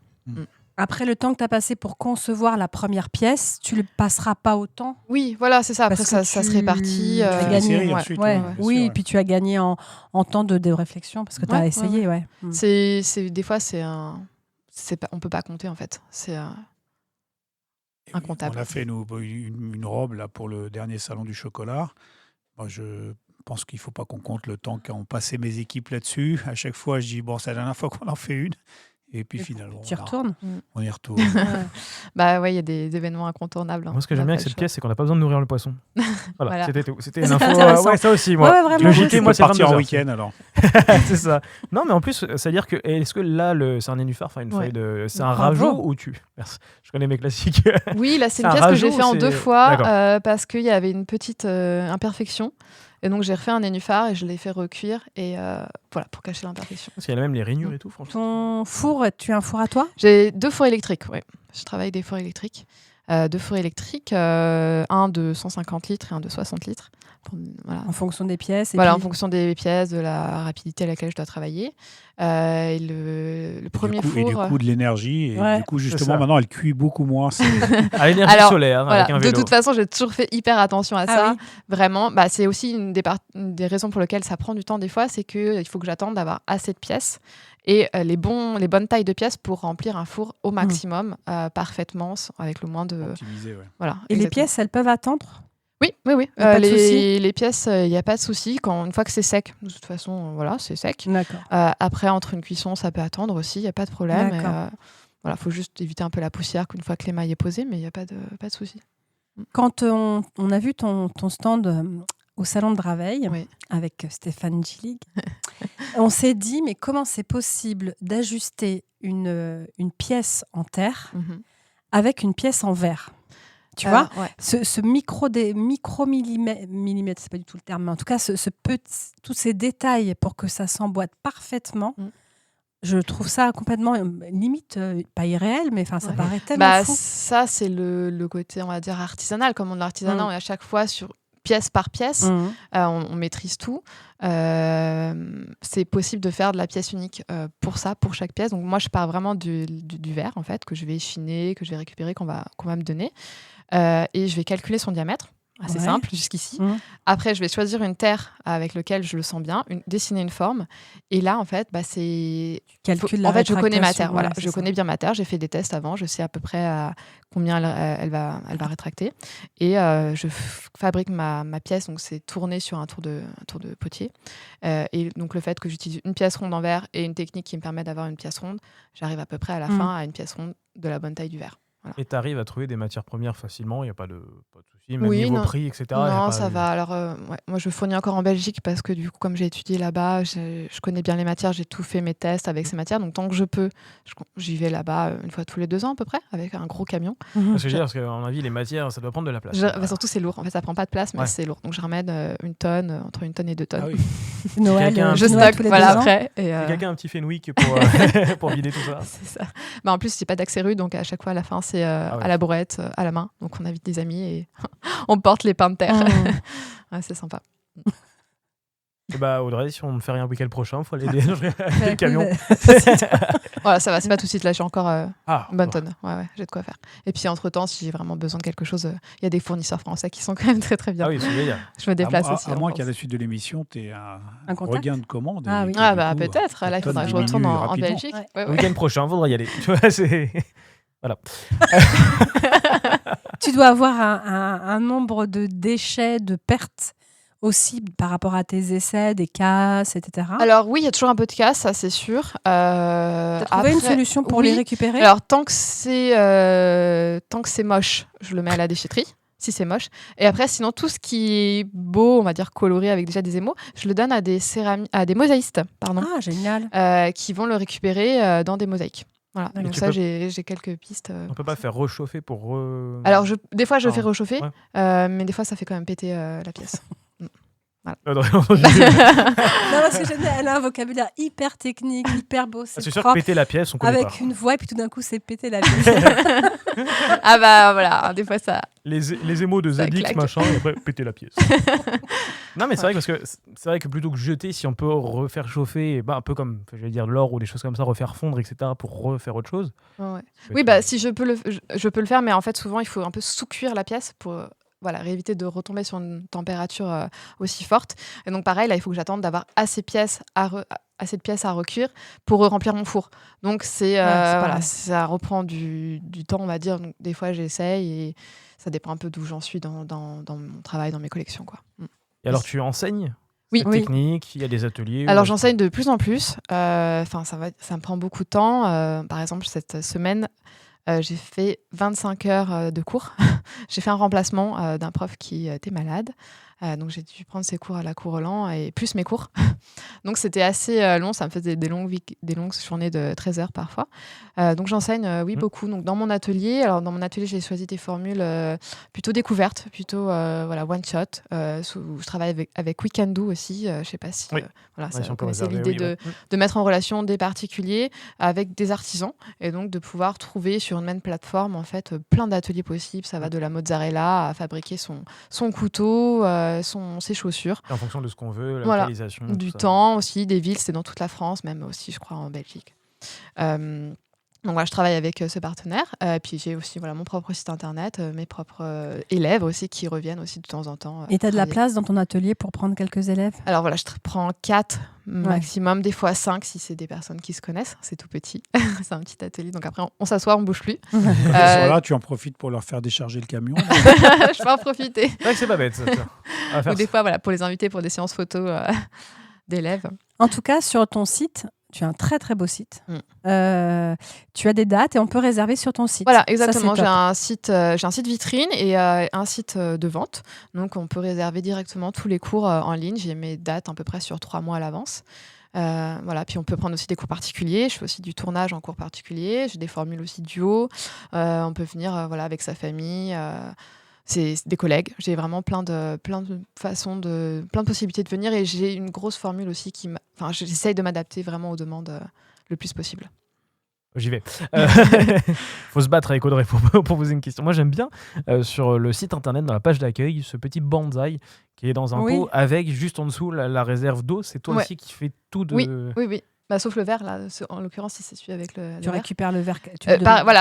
Speaker 5: Après le temps que tu as passé pour concevoir la première pièce, tu le passeras pas autant.
Speaker 3: Oui, voilà, c'est ça. Après,
Speaker 5: Parce
Speaker 3: ça
Speaker 5: que
Speaker 3: se
Speaker 5: tu-
Speaker 3: répartit.
Speaker 5: tu as
Speaker 4: fais des
Speaker 5: gagné,
Speaker 4: séries
Speaker 3: ouais.
Speaker 4: ensuite,
Speaker 5: Ouais.
Speaker 4: bien
Speaker 5: Oui,
Speaker 4: sûr,
Speaker 5: et puis tu as gagné en temps de réflexion parce que tu as
Speaker 3: Ouais,
Speaker 5: essayé.
Speaker 3: ouais.
Speaker 5: Ouais.
Speaker 3: Des fois, on peut pas compter en fait. C'est
Speaker 4: Et
Speaker 3: incontable.
Speaker 4: On a fait une robe là, pour le dernier salon du chocolat. Moi, je pense qu'il ne faut pas qu'on compte le temps qu'ont passé mes équipes là-dessus. À chaque fois, je dis, bon, c'est la dernière fois qu'on en fait une. Et puis finalement,
Speaker 5: Tu y retournes.
Speaker 4: on y retourne.
Speaker 5: Ouais.
Speaker 3: Bah ouais, il y a des événements incontournables. hein.
Speaker 2: Moi, ce que
Speaker 3: On
Speaker 2: j'aime
Speaker 3: a
Speaker 2: bien
Speaker 3: pas
Speaker 2: avec
Speaker 3: le
Speaker 2: cette
Speaker 3: choix.
Speaker 2: pièce, c'est qu'on n'a pas besoin de nourrir le poisson. Voilà,
Speaker 3: Voilà.
Speaker 2: c'était tout. C'était
Speaker 5: C'est
Speaker 2: une info.
Speaker 5: intéressant.
Speaker 2: Ouais, ça aussi, moi.
Speaker 5: Ouais, vraiment.
Speaker 2: Le
Speaker 5: moi,
Speaker 2: JT,
Speaker 5: c'est-
Speaker 2: moi, c'est
Speaker 4: partir en
Speaker 2: 22 heures.
Speaker 4: week-end alors.
Speaker 2: C'est ça. Non, mais en plus, c'est-à-dire que est-ce que là, c'est un nénuphar, enfin une
Speaker 3: Ouais.
Speaker 2: feuille de, c'est un
Speaker 5: Bravo.
Speaker 2: rajout ou tu Merci. Je connais mes classiques.
Speaker 3: Oui, là, c'est
Speaker 2: C'est
Speaker 3: une
Speaker 2: un
Speaker 3: pièce que j'ai
Speaker 2: rajout
Speaker 3: fait
Speaker 2: ou
Speaker 3: en
Speaker 2: c'est-
Speaker 3: 2 fois
Speaker 2: D'accord.
Speaker 3: parce qu'il y avait une petite imperfection. Et donc, j'ai refait un nénuphar et je l'ai fait recuire. Et voilà, pour cacher l'imperfection.
Speaker 2: Parce qu'il y a même les rainures et tout, franchement.
Speaker 5: Ton four, tu as un four à toi?
Speaker 3: J'ai 2 fours électriques, ouais. Je travaille avec des fours électriques. 2 fours électriques, un de 150 litres et un de 60 litres. Voilà.
Speaker 5: En fonction des pièces. Et
Speaker 3: Voilà, en
Speaker 5: puis-
Speaker 3: fonction des pièces, de la rapidité à laquelle je dois travailler. Et le premier
Speaker 4: et du
Speaker 3: four.
Speaker 4: coup, de l'énergie. Et
Speaker 5: Ouais,
Speaker 4: du coup,
Speaker 2: c'est
Speaker 4: justement,
Speaker 2: ça.
Speaker 4: maintenant, elle cuit beaucoup moins.
Speaker 2: À l'énergie
Speaker 3: Alors,
Speaker 2: solaire,
Speaker 3: Voilà.
Speaker 2: avec un
Speaker 3: De
Speaker 2: vélo.
Speaker 3: toute façon, j'ai toujours fait hyper attention à ça.
Speaker 5: Ah oui.
Speaker 3: Vraiment, bah, c'est aussi une des raisons pour lesquelles ça prend du temps des fois, c'est qu'il faut que j'attende d'avoir assez de pièces et les bonnes tailles de pièces pour remplir un four au maximum, parfaitement, avec le moins de...
Speaker 4: Optimisé, ouais.
Speaker 3: Voilà,
Speaker 5: Et les
Speaker 3: exactement.
Speaker 5: pièces, elles peuvent attendre?
Speaker 3: Oui.
Speaker 5: Y a pas de souci
Speaker 3: Les pièces, il n'y a pas de souci. Une fois que c'est sec, de toute façon, voilà, c'est sec.
Speaker 5: D'accord.
Speaker 3: Après, entre une cuisson, ça peut attendre aussi, il n'y a pas de problème.
Speaker 5: D'accord.
Speaker 3: Voilà, faut juste éviter un peu la poussière qu'une fois que l'émail est posé, mais il n'y a pas de souci.
Speaker 5: Quand on a vu ton stand au salon de Draveil
Speaker 3: Oui.
Speaker 5: avec Stéphane Gillig, on s'est dit, mais comment c'est possible d'ajuster une pièce en terre
Speaker 3: Mhm.
Speaker 5: avec une pièce en verre? Tu vois,
Speaker 3: Ouais.
Speaker 5: ce micro-millimètre, c'est pas du tout le terme, mais en tout cas, tous ces détails pour que ça s'emboîte parfaitement,
Speaker 3: Mm.
Speaker 5: je trouve ça complètement, limite, pas irréel, mais ça
Speaker 3: Ouais.
Speaker 5: paraît tellement
Speaker 3: Bah,
Speaker 5: fou.
Speaker 3: ça, c'est le côté, on va dire, artisanal. Comme on l'artisanat,
Speaker 5: Mm.
Speaker 3: on est à chaque fois sur pièce par pièce.
Speaker 5: Mhm.
Speaker 3: On maîtrise tout. C'est possible de faire de la pièce unique pour ça, pour chaque pièce. Donc moi, je pars vraiment du verre, en fait, que je vais échiner, que je vais récupérer, qu'on va me donner. Et je vais calculer son diamètre. Assez
Speaker 5: Ouais.
Speaker 3: simple jusqu'ici.
Speaker 5: Mhm.
Speaker 3: Après, je vais choisir une terre avec laquelle je le sens bien, dessiner une forme. Et là, en fait, c'est...
Speaker 5: Calcule
Speaker 3: En fait, je connais ma
Speaker 5: rétractation,
Speaker 3: terre. Voilà.
Speaker 5: ouais, c'est
Speaker 3: Je
Speaker 5: ça.
Speaker 3: connais bien ma terre. J'ai fait des tests avant. Je sais à peu près à combien elle va rétracter. Et je fabrique ma pièce. Donc, c'est tourné sur un tour de potier. Et donc, le fait que j'utilise une pièce ronde en verre et une technique qui me permet d'avoir une pièce ronde, j'arrive à peu près à la fin à une pièce ronde de la bonne taille du verre.
Speaker 2: Et tu arrives à trouver des matières premières facilement, il n'y a pas de souci, même
Speaker 3: Oui,
Speaker 2: niveau
Speaker 3: non.
Speaker 2: prix, etc. y a
Speaker 3: Non,
Speaker 2: pas
Speaker 3: ça
Speaker 2: eu-
Speaker 3: va. Alors, ouais, moi, je fournis encore en Belgique parce que du coup, comme j'ai étudié là-bas, je connais bien les matières, j'ai tout fait mes tests avec ces matières. Donc, tant que je peux, j'y vais là-bas une fois tous les 2 ans à peu près, avec un gros camion.
Speaker 5: Mhm.
Speaker 2: Parce que je veux dire, parce qu'à mon avis, les matières, ça doit prendre de la place.
Speaker 3: Bah, surtout, c'est lourd. En fait, ça prend pas de place, mais
Speaker 2: Ouais.
Speaker 3: c'est lourd. Donc, je ramène une tonne, entre 1 tonne et 2 tonnes.
Speaker 4: Ah oui.
Speaker 5: Noël,
Speaker 2: Quelqu'un-
Speaker 3: Je
Speaker 5: Noël
Speaker 3: stocke,
Speaker 5: tous les
Speaker 3: voilà,
Speaker 5: 2 ans.
Speaker 3: après. Et,
Speaker 2: Si quelqu'un a un petit Fenwick pour, pour vider tout ça.
Speaker 3: c'est ça. Bah, en plus, j'ai pas d'accès rue, donc à chaque fois, à la fin, c'est
Speaker 2: ouais.
Speaker 3: à la brouette, à la main. Donc, on invite des amis et on porte les pains de terre.
Speaker 5: Mhm.
Speaker 3: Ouais, c'est sympa.
Speaker 2: Bah Audrey, si on ne fait rien le week-end prochain, faut aller aider les camions.
Speaker 3: Voilà, ça va, c'est pas tout de suite. Là, j'ai encore une bonne
Speaker 2: bon.
Speaker 3: tonne. Ouais, j'ai de quoi faire. Et puis, entre-temps, si j'ai vraiment besoin de quelque chose, il y a des fournisseurs français qui sont quand même très, très bien.
Speaker 2: Ah oui, c'est génial.
Speaker 3: Je me déplace aussi.
Speaker 4: À
Speaker 3: en
Speaker 4: moins qu'à
Speaker 3: France.
Speaker 4: la suite de l'émission, tu aies un
Speaker 5: contact
Speaker 4: regain de commande.
Speaker 5: Ah
Speaker 4: et
Speaker 5: oui.
Speaker 4: que,
Speaker 3: Ah,
Speaker 4: du
Speaker 3: bah,
Speaker 4: coup,
Speaker 3: peut-être. Là, il
Speaker 4: ta
Speaker 3: faudra que je
Speaker 4: tonne
Speaker 3: retourne
Speaker 4: diminue
Speaker 3: en
Speaker 4: rapidement.
Speaker 3: Belgique.
Speaker 5: Ouais.
Speaker 3: Ouais,
Speaker 2: Le
Speaker 3: ouais.
Speaker 2: week-end prochain, faudra y aller. Tu vois, c'est... Voilà.
Speaker 5: Tu dois avoir un nombre de déchets, de pertes aussi par rapport à tes essais, des casses, etc.
Speaker 3: Alors, oui, il y a toujours un peu de casse, ça, c'est sûr.
Speaker 5: T'as trouvé une
Speaker 3: Après,
Speaker 5: solution pour les
Speaker 3: oui.
Speaker 5: récupérer?
Speaker 3: Alors, tant que c'est moche, je le mets à la déchetterie, si c'est moche. Et après, sinon, tout ce qui est beau, on va dire coloré avec déjà des émaux, je le donne à des mosaïstes, pardon,
Speaker 5: Ah, génial.
Speaker 3: qui vont le récupérer dans des mosaïques. Voilà.
Speaker 5: D'accord.
Speaker 3: Donc
Speaker 2: Tu
Speaker 3: ça,
Speaker 2: peux-
Speaker 3: j'ai quelques pistes.
Speaker 2: On peut pas faire réchauffer pour...
Speaker 3: Alors, des fois, je
Speaker 2: Ah,
Speaker 3: fais réchauffer,
Speaker 2: ouais.
Speaker 3: mais des fois, ça fait quand même péter la pièce.
Speaker 2: Audrey,
Speaker 5: Non, parce que elle a un vocabulaire hyper technique, hyper beau.
Speaker 2: c'est
Speaker 5: C'est
Speaker 2: sûr que
Speaker 5: propre,
Speaker 2: péter la pièce, on connaît
Speaker 5: avec
Speaker 2: pas.
Speaker 5: une voix, et puis tout d'un coup, c'est péter la pièce.
Speaker 3: Ah bah voilà, des fois, ça...
Speaker 2: Les émaux de
Speaker 3: Ça
Speaker 2: ZX,
Speaker 3: claque.
Speaker 2: machin, et après, péter la pièce. Non, mais c'est vrai, parce que c'est vrai que plutôt que jeter, si on peut refaire chauffer, un peu comme, je vais dire, de l'or ou des choses comme ça, refaire fondre, etc., pour refaire autre chose.
Speaker 3: Ouais.
Speaker 2: ça peut
Speaker 3: Oui,
Speaker 2: être-
Speaker 3: bah si je peux le faire, mais en fait souvent il faut un peu sous-cuire la pièce pour éviter de retomber sur une température aussi forte. Et donc pareil, là il faut que j'attende d'avoir assez de pièces à recuire pour remplir mon four. Donc c'est
Speaker 5: pareil.
Speaker 3: ça reprend du temps, on va dire. Donc des fois j'essaye et ça dépend un peu d'où j'en suis dans mon travail, dans mes collections, quoi.
Speaker 2: Et alors, tu enseignes
Speaker 3: Oui.
Speaker 2: cette
Speaker 5: Oui.
Speaker 2: technique, il y a des ateliers.
Speaker 3: Alors
Speaker 2: ou-
Speaker 3: j'enseigne de plus en plus. Enfin, ça me prend beaucoup de temps. Par exemple, cette semaine, j'ai fait 25 heures de cours. J'ai fait un remplacement d'un prof qui était malade. Donc j'ai dû prendre ses cours à la Cour Roland et plus mes cours. Donc c'était assez long. Ça me faisait des longues journées de 13 heures parfois. Donc j'enseigne, beaucoup. Donc dans mon atelier, j'ai choisi des formules plutôt découvertes, plutôt one shot. Je travaille avec We Can Do aussi. Je sais pas si
Speaker 2: Oui.
Speaker 3: voilà,
Speaker 2: Ouais,
Speaker 3: ça,
Speaker 2: si on
Speaker 3: vous
Speaker 2: peut
Speaker 3: connaissez
Speaker 2: réserver,
Speaker 3: l'idée
Speaker 2: oui,
Speaker 3: de mettre en relation des particuliers avec des artisans et donc de pouvoir trouver sur une même plateforme en fait plein d'ateliers possibles. Ça va de la mozzarella à fabriquer son couteau, ses chaussures.
Speaker 2: En fonction de ce qu'on veut, la
Speaker 3: Voilà.
Speaker 2: localisation.
Speaker 3: Du
Speaker 2: tout ça.
Speaker 3: temps aussi, des villes, c'est dans toute la France, même aussi je crois en Belgique. Donc voilà, je travaille avec ce partenaire. Puis j'ai aussi mon propre site internet, mes propres élèves aussi qui reviennent aussi de temps en temps.
Speaker 5: Et tu as de la
Speaker 3: travailler.
Speaker 5: place dans ton atelier pour prendre quelques élèves?
Speaker 3: Alors voilà, je prends 4 maximum, des fois 5 si c'est des personnes qui se connaissent. C'est tout petit. C'est un petit atelier. Donc après, on s'assoit, on bouge plus.
Speaker 4: Quand ils sont là, tu en profites pour leur faire décharger le camion.
Speaker 3: Je peux en profiter.
Speaker 2: C'est vrai que c'est pas bête, ça. tiens. On va faire
Speaker 3: Ou des fois, pour les inviter pour des séances photos d'élèves.
Speaker 5: En tout cas, sur ton site, tu as un très très beau site.
Speaker 3: Mm.
Speaker 5: Tu as des dates et on peut réserver sur ton site.
Speaker 3: Voilà,
Speaker 5: Ça, c'est
Speaker 3: exactement.
Speaker 5: top.
Speaker 3: J'ai un site vitrine et un site de vente. Donc, on peut réserver directement tous les cours en ligne. J'ai mes dates à peu près sur 3 mois à l'avance. Puis on peut prendre aussi des cours particuliers. Je fais aussi du tournage en cours particulier. J'ai des formules aussi duo. On peut venir avec sa famille. C'est des collègues. J'ai vraiment plein de façons, plein de possibilités de venir. Et j'ai une grosse formule aussi j'essaye de m'adapter vraiment aux demandes le plus possible.
Speaker 2: J'y vais. Faut se battre avec Audrey pour poser une question. Moi, j'aime bien sur le site internet, dans la page d'accueil, ce petit bonsaï qui est dans un
Speaker 5: Oui.
Speaker 2: pot avec juste en dessous la réserve d'eau. C'est toi
Speaker 3: Ouais.
Speaker 2: aussi qui fais tout de.
Speaker 3: Oui. Sauf le verre, là. En l'occurrence, si c'est celui avec le
Speaker 5: Tu
Speaker 3: verre.
Speaker 5: récupères le verre.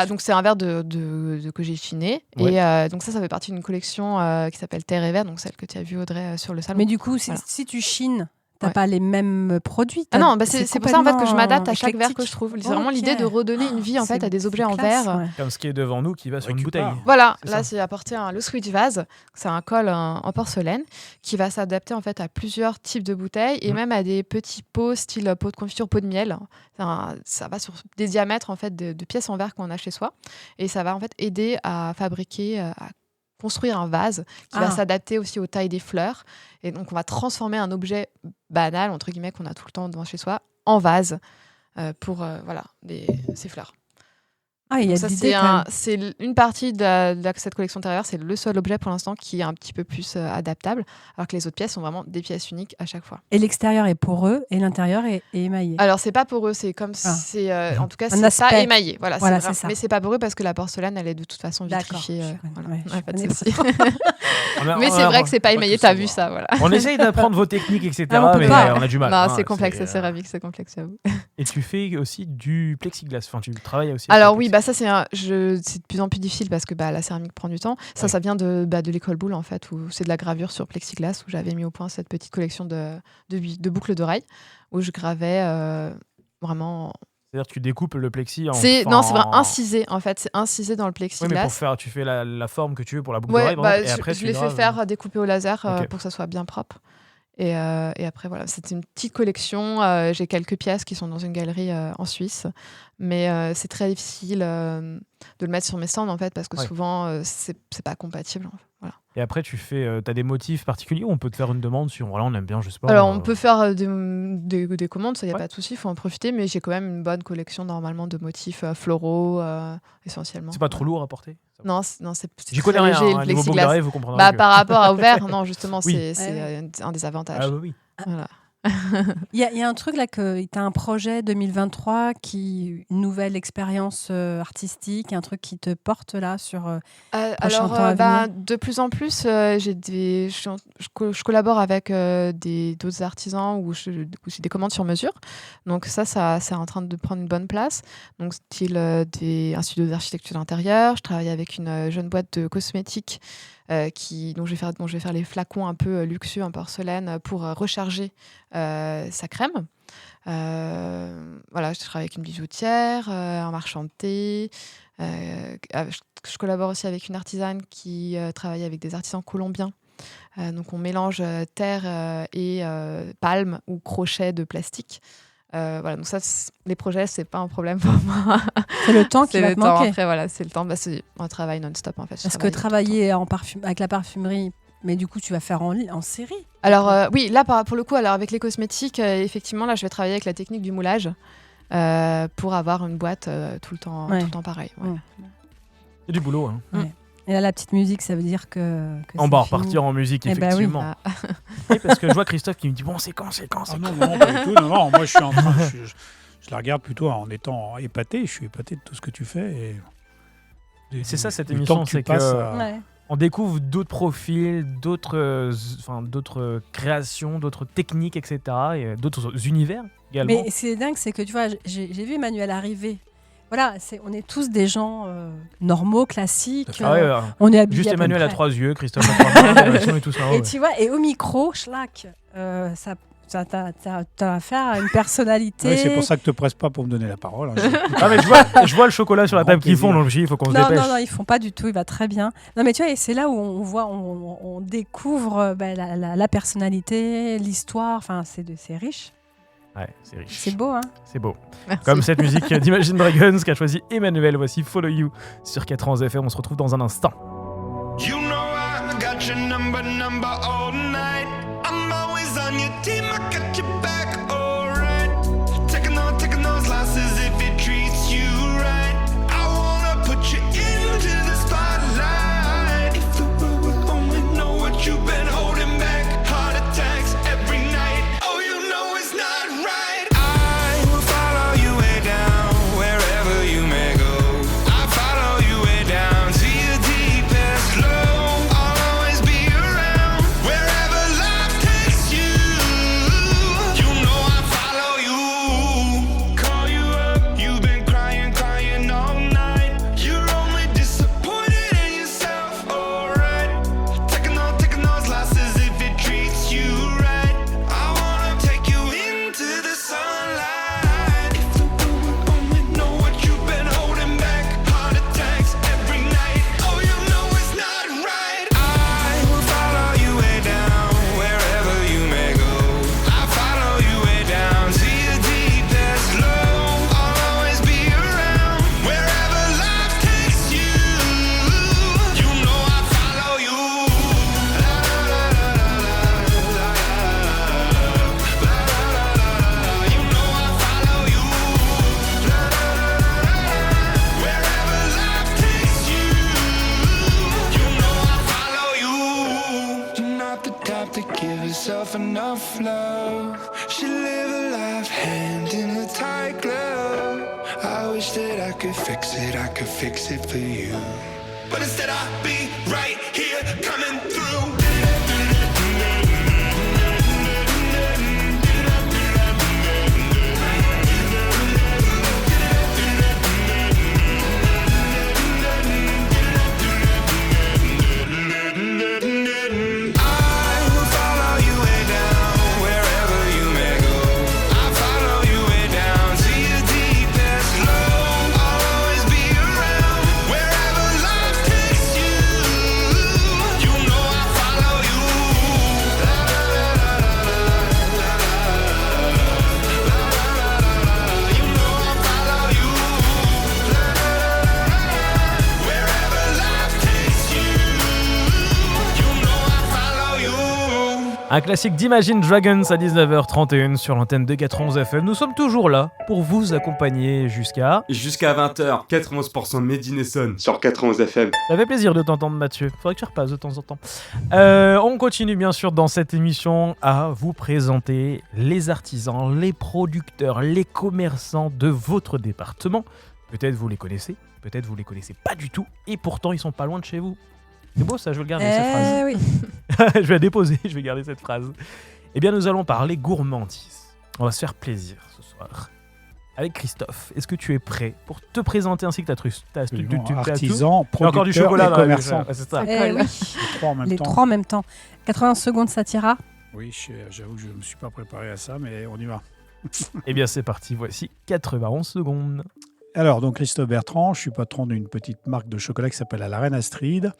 Speaker 3: Donc c'est un verre que j'ai chiné.
Speaker 2: Ouais.
Speaker 3: Et donc ça fait partie d'une collection qui s'appelle Terre et Verre, donc celle que tu as vue, Audrey, sur le salon.
Speaker 5: Mais du coup,
Speaker 3: Voilà.
Speaker 5: si tu chines, t'as
Speaker 3: Ouais.
Speaker 5: pas les mêmes produits.
Speaker 3: Ah non, c'est pour ça en fait que je m'adapte à chaque verre
Speaker 5: éclectique.
Speaker 3: que je trouve. C'est vraiment
Speaker 5: Ok.
Speaker 3: l'idée de redonner une vie en fait
Speaker 5: C'est-
Speaker 3: à des objets
Speaker 5: c'est
Speaker 3: en
Speaker 5: classe,
Speaker 3: verre.
Speaker 5: ouais.
Speaker 2: Comme ce qui est devant nous qui va sur une
Speaker 4: Récupère.
Speaker 2: bouteille.
Speaker 3: Voilà,
Speaker 2: C'est
Speaker 3: là
Speaker 2: ça.
Speaker 3: c'est apporté le switch vase. C'est un col en porcelaine qui va s'adapter en fait à plusieurs types de bouteilles et
Speaker 2: Mhm.
Speaker 3: même à des petits pots style pot de confiture, pot de miel. Ça va sur des diamètres en fait de pièces en verre qu'on a chez soi et ça va en fait aider à fabriquer, à construire un vase qui va
Speaker 5: Ah.
Speaker 3: s'adapter aussi aux tailles des fleurs. Et donc on va transformer un objet banal entre guillemets qu'on a tout le temps devant chez soi en vase pour ces fleurs.
Speaker 5: Ah, il y a
Speaker 3: Ça,
Speaker 5: de
Speaker 3: c'est
Speaker 5: l'idée quand même.
Speaker 3: c'est une partie de cette collection intérieure. C'est le seul objet pour l'instant qui est un petit peu plus adaptable, alors que les autres pièces sont vraiment des pièces uniques à chaque fois.
Speaker 5: Et l'extérieur est poreux et l'intérieur est émaillé.
Speaker 3: Alors, c'est pas poreux, c'est comme
Speaker 5: Ah.
Speaker 3: c'est. En tout cas,
Speaker 5: Un
Speaker 3: c'est pas
Speaker 5: aspect.
Speaker 3: émaillé. Voilà,
Speaker 5: Voilà,
Speaker 3: c'est
Speaker 5: c'est ça.
Speaker 3: Mais c'est pas poreux parce que la porcelaine, elle est de toute façon
Speaker 5: D'accord,
Speaker 3: vitrifiée.
Speaker 5: je connais,
Speaker 3: Voilà.
Speaker 5: ouais, je
Speaker 3: Ouais, pas de
Speaker 5: connais
Speaker 3: souci.
Speaker 2: On a-
Speaker 3: Mais
Speaker 2: on
Speaker 3: c'est
Speaker 2: a-
Speaker 3: vrai que c'est pas
Speaker 4: pas
Speaker 3: émaillé,
Speaker 4: tout
Speaker 3: t'as vu
Speaker 4: savoir.
Speaker 3: ça, voilà.
Speaker 2: On essaye d'apprendre vos techniques, etc.
Speaker 5: Ah, on peut
Speaker 2: mais
Speaker 5: pas.
Speaker 2: on a du mal.
Speaker 3: Non,
Speaker 2: hein,
Speaker 3: c'est complexe, la
Speaker 2: c'est,
Speaker 3: céramique, c'est complexe, j'avoue.
Speaker 2: Et tu fais aussi du plexiglas. Enfin, tu travailles aussi.
Speaker 3: Alors
Speaker 2: avec
Speaker 3: oui,
Speaker 2: le
Speaker 3: bah ça c'est de plus en plus difficile parce que la céramique prend du temps. Ça,
Speaker 2: Ouais.
Speaker 3: ça vient de l'école Boulle en fait, où c'est de la gravure sur plexiglas, où j'avais mis au point cette petite collection de boucles d'oreilles, où je gravais vraiment.
Speaker 2: C'est-à-dire que tu découpes le plexi en.
Speaker 3: Non, c'est vraiment incisé en fait, c'est incisé dans le
Speaker 2: Oui, mais
Speaker 3: plexiglas.
Speaker 2: pour faire, tu fais la forme que tu veux pour la boucle
Speaker 3: Ouais,
Speaker 2: d'oreille, par exemple, et
Speaker 3: je
Speaker 2: après
Speaker 3: je
Speaker 2: tu
Speaker 3: l'ai fait
Speaker 2: graves.
Speaker 3: faire découper au laser
Speaker 2: Ok.
Speaker 3: pour que ça soit bien propre. Et après, voilà, c'était une petite collection. J'ai quelques pièces qui sont dans une galerie en Suisse. Mais c'est très difficile de le mettre sur mes stands, en fait, parce que
Speaker 2: Ouais.
Speaker 3: souvent, c'est pas compatible. Voilà.
Speaker 2: Et après, tu fais, t'as des motifs particuliers ou on peut te faire une demande si on aime bien, je sais pas.
Speaker 3: Alors, on peut faire des commandes, ça, il n'y a
Speaker 2: Ouais.
Speaker 3: pas de souci, il faut en profiter. Mais j'ai quand même une bonne collection, normalement, de motifs floraux, essentiellement.
Speaker 2: C'est pas trop lourd à porter.
Speaker 3: Non, c'est
Speaker 2: J'y
Speaker 3: très
Speaker 2: connais rien.
Speaker 3: léger,
Speaker 2: Hein,
Speaker 3: le
Speaker 2: niveau
Speaker 3: plexiglas.
Speaker 2: Bulgarie, vous comprendrez.
Speaker 3: Bah,
Speaker 2: que-
Speaker 3: par rapport à ouvert, non, justement,
Speaker 2: Oui.
Speaker 3: c'est
Speaker 5: Ouais,
Speaker 3: un des avantages.
Speaker 2: Ah bah oui.
Speaker 3: Voilà.
Speaker 5: Il y a un truc là que tu as un projet 2023 une nouvelle expérience artistique, un truc qui te porte là sur prochain
Speaker 3: Alors,
Speaker 5: temps à venir.
Speaker 3: de plus en plus, je collabore avec d'autres artisans où j'ai des commandes sur mesure. Donc ça, c'est en train de prendre une bonne place. Donc, style un studio d'architecture d'intérieur. Je travaille avec une jeune boîte de cosmétiques dont je vais faire les flacons un peu luxueux en porcelaine pour recharger sa crème. Voilà, je travaille avec une bijoutière, un marchand de thé. Je collabore aussi avec une artisane qui travaille avec des artisans colombiens. Donc on mélange terre et palme ou crochet de plastique. Voilà, donc ça, les projets, c'est pas un problème pour moi.
Speaker 5: C'est le temps qui
Speaker 3: C'est
Speaker 5: va
Speaker 3: le
Speaker 5: te
Speaker 3: temps.
Speaker 5: manquer.
Speaker 3: Après, voilà, c'est le temps. C'est un travail non-stop en fait. Je
Speaker 5: Parce que
Speaker 3: travaille tout le
Speaker 5: travailler avec la parfumerie, mais du coup coup, tu vas faire en série.
Speaker 3: Alors oui, là pour le coup, alors avec les cosmétiques, effectivement, là je vais travailler avec la technique du moulage pour avoir une boîte tout le temps pareil. Ouais.
Speaker 5: Ouais.
Speaker 2: Il y a du boulot. Hein.
Speaker 5: Et là, la petite musique, ça veut dire que
Speaker 2: On
Speaker 5: c'est
Speaker 2: va
Speaker 5: fini.
Speaker 2: repartir en musique,
Speaker 5: Eh ben oui.
Speaker 2: effectivement.
Speaker 3: Ah.
Speaker 2: Oui, parce que je vois Christophe qui me dit bon, c'est quand.
Speaker 4: Ah non, pas du tout. Non, moi je suis en train. Je la regarde plutôt en étant épaté. Je suis épaté de tout ce que tu fais.
Speaker 2: C'est ça, cette
Speaker 4: du
Speaker 2: émission,
Speaker 4: temps que tu
Speaker 2: c'est que-
Speaker 4: passes à-
Speaker 5: Ouais.
Speaker 2: On découvre d'autres profils, d'autres créations, d'autres techniques, etc. Et d'autres univers également.
Speaker 5: Mais c'est dingue, c'est que tu vois, j'ai vu Emmanuel arriver. Voilà, on est tous des gens normaux, classiques.
Speaker 2: Ah ouais, ouais.
Speaker 5: On est habillés
Speaker 2: Juste
Speaker 5: à peu
Speaker 2: Emmanuel a
Speaker 5: près.
Speaker 2: 3 yeux, Christophe a 3 mains, on est tous là.
Speaker 5: Et tu vois, et au micro, schlack, t'as affaire à une personnalité.
Speaker 4: Ouais, c'est pour ça que te presse pas pour me donner la parole. Hein.
Speaker 2: Ah, mais je vois le chocolat sur la
Speaker 4: Grand
Speaker 2: table qui fond,
Speaker 4: plaisir.
Speaker 2: donc je me dis, il faut qu'on se
Speaker 5: Non,
Speaker 2: dépêche.
Speaker 5: non, ils font pas du tout, il va très bien. Non, mais tu vois, et c'est là où on voit, on découvre la personnalité, l'histoire, enfin, c'est riche.
Speaker 2: Ouais, c'est riche.
Speaker 5: C'est beau, hein.
Speaker 2: C'est beau.
Speaker 3: Merci.
Speaker 2: Comme cette musique d'Imagine Dragons qu'a choisi Emmanuel. Voici Follow You sur 4 FM. On se retrouve dans un instant.
Speaker 7: You know I got your number all night. I'm always on your team, I got your back, alright. Taking those losses if it treats you right. I wanna put you into the spotlight. If the world would only know what you've been holding back. Heart attacks every night. Oh, you know it's not right. I will follow you way down, wherever you may go. I follow you way down to your deep herself enough love. She live a life hand in a tight glove. I wish that I could fix it for you. But instead I'll be right here coming through.
Speaker 2: Un classique d'Imagine Dragons à 19h31 sur l'antenne de 91 FM. Nous sommes toujours là pour vous accompagner jusqu'à
Speaker 1: 20h, 91% Made in Essonne sur 91 FM.
Speaker 2: Ça fait plaisir de t'entendre, Mathieu. Faudrait que tu repasses de temps en temps. On continue bien sûr dans cette émission à vous présenter les artisans, les producteurs, les commerçants de votre département. Peut-être vous les connaissez, peut-être vous les connaissez pas du tout, et pourtant ils sont pas loin de chez vous. C'est beau ça, je vais le garder cette phrase.
Speaker 5: Oui.
Speaker 2: Je vais la déposer, je vais garder cette phrase. Eh bien, nous allons parler gourmandise. On va se faire plaisir ce soir. Avec Christophe, est-ce que tu es prêt pour te présenter ainsi que ta truc
Speaker 4: Artisan,
Speaker 2: Il y a encore du
Speaker 4: producteur
Speaker 2: chocolat
Speaker 4: et
Speaker 2: dans la
Speaker 4: commerçant.
Speaker 2: ouais, c'est ça.
Speaker 5: Eh oui.
Speaker 4: Les trois en même
Speaker 5: Les
Speaker 4: temps.
Speaker 5: trois en même temps. 80 secondes, ça t'ira.
Speaker 4: Oui, j'avoue que je ne me suis pas préparé à ça, mais on y va.
Speaker 2: Eh bien, c'est parti. Voici 91 secondes.
Speaker 4: Alors, donc Christophe Bertrand, je suis patron d'une petite marque de chocolat qui s'appelle La Reine Astrid.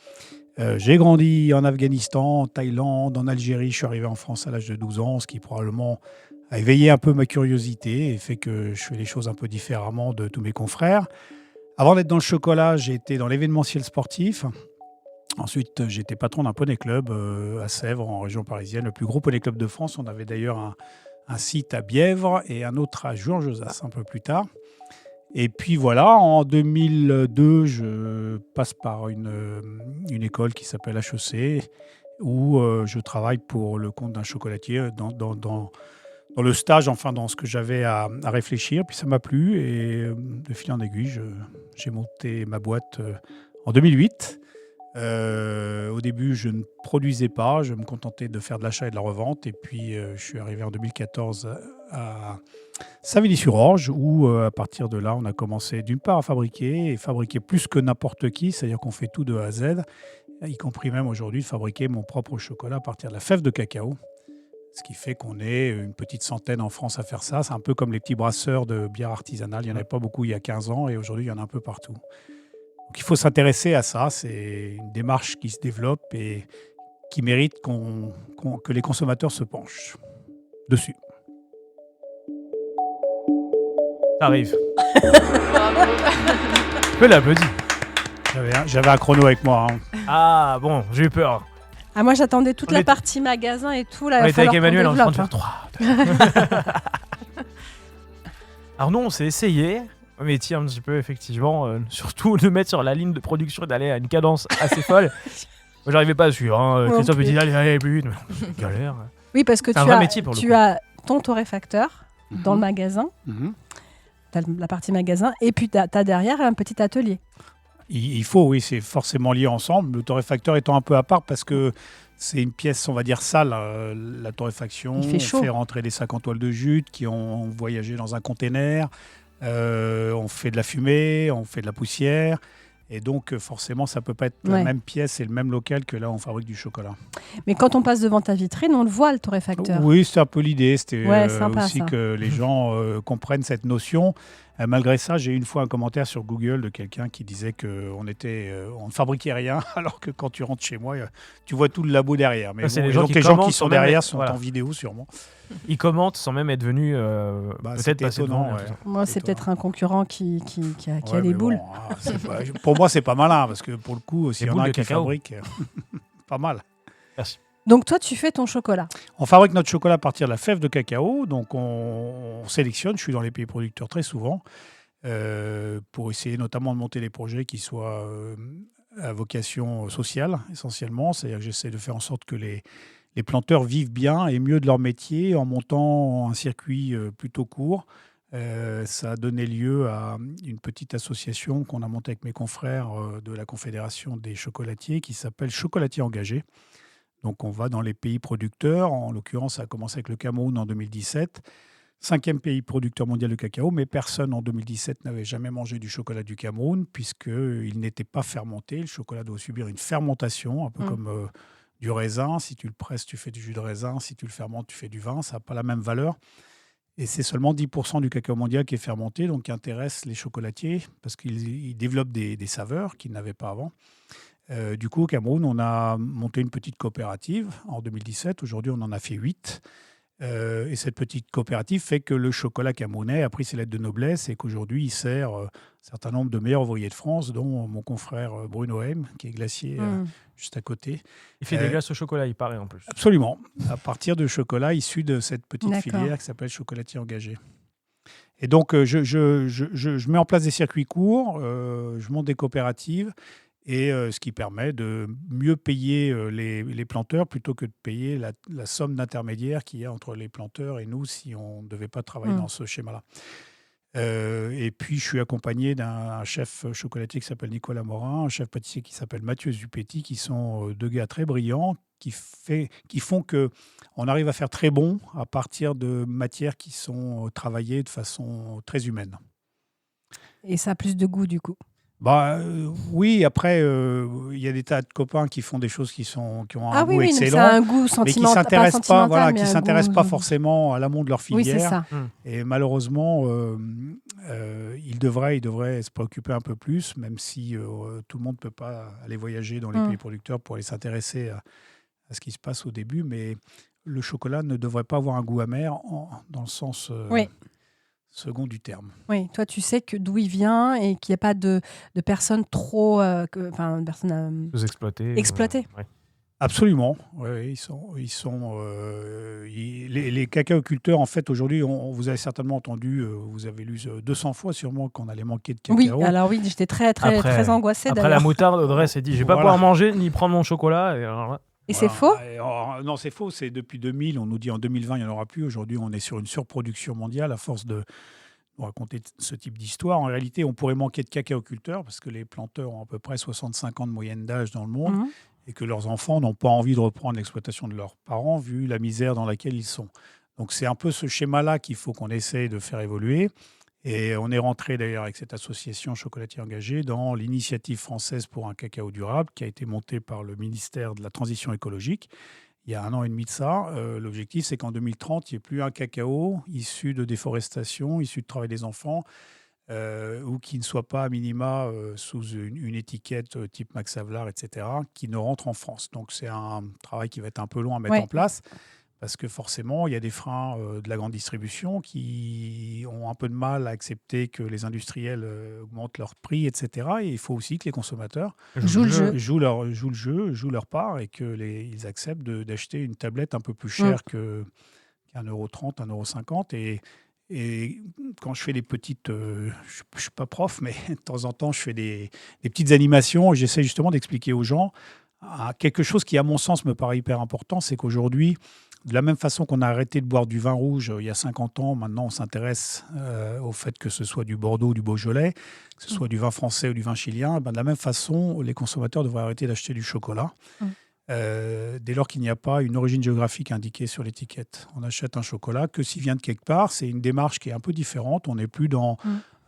Speaker 4: J'ai grandi en Afghanistan, en Thaïlande, en Algérie. Je suis arrivé en France à l'âge de 12 ans, ce qui probablement a éveillé un peu ma curiosité et fait que je fais les choses un peu différemment de tous mes confrères. Avant d'être dans le chocolat, j'ai été dans l'événementiel sportif. Ensuite, j'étais patron d'un poney club à Sèvres, en région parisienne, le plus gros poney club de France. On avait d'ailleurs un site à Bièvre et un autre à Juan-Josas un peu plus tard. Et puis voilà, en 2002, je passe par une école qui s'appelle HEC, où je travaille pour le compte d'un chocolatier dans le stage, enfin dans ce que j'avais à réfléchir. Puis ça m'a plu et de fil en aiguille, j'ai monté ma boîte en 2008. Au début, je ne produisais pas, je me contentais de faire de l'achat et de la revente. Et puis, je suis arrivé en 2014 à Saint-Villy-sur-Orge, où à partir de là, on a commencé d'une part à fabriquer plus que n'importe qui, c'est-à-dire qu'on fait tout de A à Z, y compris même aujourd'hui de fabriquer mon propre chocolat à partir de la fève de cacao. Ce qui fait qu'on est une petite centaine en France à faire ça. C'est un peu comme les petits brasseurs de bière artisanale. Il n'y en avait pas beaucoup il y a 15 ans et aujourd'hui, il y en a un peu partout. Donc il faut s'intéresser à ça. C'est une démarche qui se développe et qui mérite que les consommateurs se penchent dessus.
Speaker 2: Ça arrive. Je peux l'applaudir.
Speaker 4: J'avais un chrono avec moi. Hein.
Speaker 2: Ah bon, j'ai eu peur.
Speaker 5: Ah, moi, j'attendais toute
Speaker 2: On
Speaker 5: la
Speaker 2: était-
Speaker 5: partie magasin et tout. Là,
Speaker 2: On
Speaker 5: il va
Speaker 2: était avec
Speaker 5: falloir qu'on
Speaker 2: Emmanuel, on est en train de
Speaker 5: développe,
Speaker 2: faire 3. Alors nous, on s'est essayé, un métier un petit peu, effectivement, surtout de mettre sur la ligne de production et d'aller à une cadence assez folle. Moi, j'arrivais pas à suivre. Hein.
Speaker 5: Moi
Speaker 2: Christophe me
Speaker 5: non
Speaker 2: dit, allez, plus vite. Mais galère.
Speaker 5: Oui, parce que
Speaker 2: C'est un vrai métier pour le
Speaker 5: tu
Speaker 2: coup.
Speaker 5: as ton torréfacteur dans le magasin,
Speaker 4: Mhm.
Speaker 5: tu as la partie magasin, et puis tu as derrière un petit atelier.
Speaker 4: Il faut, oui, c'est forcément lié ensemble. Le torréfacteur étant un peu à part parce que c'est une pièce, on va dire, sale, la torréfaction.
Speaker 5: Il fait chaud.
Speaker 4: On fait rentrer des sacs en toile de jute qui ont voyagé dans un container. On fait de la fumée, on fait de la poussière. Et donc, forcément, ça ne peut pas être la
Speaker 5: Ouais.
Speaker 4: même pièce et le même local que là où on fabrique du chocolat.
Speaker 5: Mais quand on passe devant ta vitrine, on le voit, le torréfacteur.
Speaker 4: Oui, c'était un peu l'idée. C'était
Speaker 5: Ouais, sympa,
Speaker 4: aussi
Speaker 5: ça.
Speaker 4: que les gens comprennent cette notion. Malgré ça, j'ai eu une fois un commentaire sur Google de quelqu'un qui disait qu'on ne fabriquait rien, alors que quand tu rentres chez moi, tu vois tout le labo derrière. Mais
Speaker 2: Ah, c'est
Speaker 4: bon,
Speaker 2: les
Speaker 4: et
Speaker 2: gens
Speaker 4: donc
Speaker 2: qui
Speaker 4: les gens
Speaker 2: commentent
Speaker 4: qui sont
Speaker 2: sans même
Speaker 4: derrière
Speaker 2: être-
Speaker 4: sont
Speaker 2: voilà.
Speaker 4: en vidéo sûrement.
Speaker 2: Ils commentent sans même être venus peut-être
Speaker 4: c'était
Speaker 2: passer
Speaker 4: étonnant,
Speaker 2: devant.
Speaker 4: ouais.
Speaker 2: tout ça.
Speaker 5: Moi, c'est
Speaker 4: Étonnant.
Speaker 5: peut-être un concurrent qui a
Speaker 4: Ouais,
Speaker 5: des
Speaker 4: mais
Speaker 5: boules.
Speaker 4: bon, c'est pas- pour moi, c'est pas malin, parce que pour le coup, s'il y en
Speaker 2: boules
Speaker 4: a
Speaker 2: de
Speaker 4: qui
Speaker 2: cacao.
Speaker 4: fabriquent, pas mal.
Speaker 5: Donc, toi, tu fais ton chocolat.
Speaker 4: On fabrique notre chocolat à partir de la fève de cacao, donc on sélectionne, je suis dans les pays producteurs très souvent, pour essayer notamment de monter des projets qui soient à vocation sociale essentiellement, c'est-à-dire que j'essaie de faire en sorte que les les planteurs vivent bien et mieux de leur métier en montant un circuit plutôt court. Ça a donné lieu à une petite association qu'on a montée avec mes confrères de la Confédération des chocolatiers qui s'appelle Chocolatiers Engagés. Donc on va dans les pays producteurs. En l'occurrence, ça a commencé avec le Cameroun en 2017. 5e pays producteur mondial de cacao, mais personne en 2017 n'avait jamais mangé du chocolat du Cameroun puisqu'il n'était pas fermenté. Le chocolat doit subir une fermentation, un peu comme du raisin. Si tu le presses, tu fais du jus de raisin. Si tu le fermentes, tu fais du vin. Ça n'a pas la même valeur. Et c'est seulement 10% du cacao mondial qui est fermenté, donc qui intéresse les chocolatiers parce qu'ils développent des saveurs qu'ils n'avaient pas avant. Du coup, au Cameroun, on a monté une petite coopérative en 2017. Aujourd'hui, on en a fait 8. Et cette petite coopérative fait que le chocolat camerounais a pris ses lettres de noblesse et qu'aujourd'hui, il sert un certain nombre de meilleurs ouvriers de France, dont mon confrère Bruno M, qui est glacier juste à côté.
Speaker 2: Il fait des glaces au chocolat, il paraît en plus.
Speaker 4: Absolument. À partir de chocolat issu de cette petite
Speaker 5: D'accord.
Speaker 4: filière qui s'appelle Chocolatier Engagé. Et donc, je mets en place des circuits courts, je monte des coopératives, et ce qui permet de mieux payer les planteurs plutôt que de payer la somme d'intermédiaire qu'il y a entre les planteurs et nous si on ne devait pas travailler dans ce schéma-là. Et puis, je suis accompagné d'un chef chocolatier qui s'appelle Nicolas Morin, un chef pâtissier qui s'appelle Mathieu Zupetti, qui sont deux gars très brillants, qui font qu'on arrive à faire très bon à partir de matières qui sont travaillées de façon très humaine.
Speaker 5: Et ça a plus de goût, du coup.
Speaker 4: Oui, après, il y a des tas de copains qui font des choses qui ont un goût
Speaker 5: donc
Speaker 4: excellent,
Speaker 5: ça a un goût
Speaker 4: mais qui
Speaker 5: sentimental,
Speaker 4: s'intéressent pas,
Speaker 5: sentimental, mais un
Speaker 4: s'intéressent
Speaker 5: goût-
Speaker 4: pas forcément à l'amont de leur
Speaker 5: Oui, c'est
Speaker 4: filière.
Speaker 5: ça.
Speaker 4: Et malheureusement, ils devraient se préoccuper un peu plus, même si tout le monde ne peut pas aller voyager dans les pays producteurs pour aller s'intéresser à ce qui se passe au début. Mais le chocolat ne devrait pas avoir un goût amer dans le sens second du terme.
Speaker 5: Oui, toi, tu sais que d'où il vient et qu'il n'y a pas de personnes trop...
Speaker 2: Sous-exploité.
Speaker 5: exploitées.
Speaker 2: Ouais.
Speaker 4: Absolument. Ouais, les cacaoculteurs, en fait, aujourd'hui, vous avez certainement entendu, vous avez lu 200 fois sûrement qu'on allait manquer de cacao.
Speaker 5: Oui, alors oui, j'étais très angoissée
Speaker 2: Après
Speaker 5: d'ailleurs.
Speaker 2: la moutarde, Audrey s'est dit, je vais pas pouvoir manger ni prendre mon chocolat. Et alors là,
Speaker 5: Et c'est faux ?
Speaker 4: Non, c'est faux. C'est depuis 2000. On nous dit en 2020, il n'y en aura plus. Aujourd'hui, on est sur une surproduction mondiale à force de raconter ce type d'histoire. En réalité, on pourrait manquer de cacaoculteurs parce que les planteurs ont à peu près 65 ans de moyenne d'âge dans le monde et que leurs enfants n'ont pas envie de reprendre l'exploitation de leurs parents vu la misère dans laquelle ils sont. Donc, c'est un peu ce schéma-là qu'il faut qu'on essaye de faire évoluer. Et on est rentré d'ailleurs avec cette association Chocolatiers Engagés dans l'initiative française pour un cacao durable qui a été montée par le ministère de la Transition écologique il y a 1 an et demi de ça. L'objectif, c'est qu'en 2030, il n'y ait plus un cacao issu de déforestation, issu de travail des enfants, ou qui ne soit pas à minima sous une étiquette type Max Havelaar, etc., qui ne rentre en France. Donc c'est un travail qui va être un peu long à mettre en place. Parce que forcément, il y a des freins de la grande distribution qui ont un peu de mal à accepter que les industriels augmentent leurs prix, etc. Et il faut aussi que les consommateurs jouent leur part et qu'ils acceptent d'acheter une tablette un peu plus chère qu'un €30, €1,50. Et quand je fais des petites... je ne suis pas prof, mais de temps en temps, je fais des petites animations et j'essaie justement d'expliquer aux gens quelque chose qui, à mon sens, me paraît hyper important, c'est qu'aujourd'hui, de la même façon qu'on a arrêté de boire du vin rouge il y a 50 ans, maintenant on s'intéresse au fait que ce soit du Bordeaux ou du Beaujolais, que ce soit du vin français ou du vin chilien. De la même façon, les consommateurs devraient arrêter d'acheter du chocolat dès lors qu'il n'y a pas une origine géographique indiquée sur l'étiquette. On achète un chocolat que s'il vient de quelque part, c'est une démarche qui est un peu différente. On n'est plus dans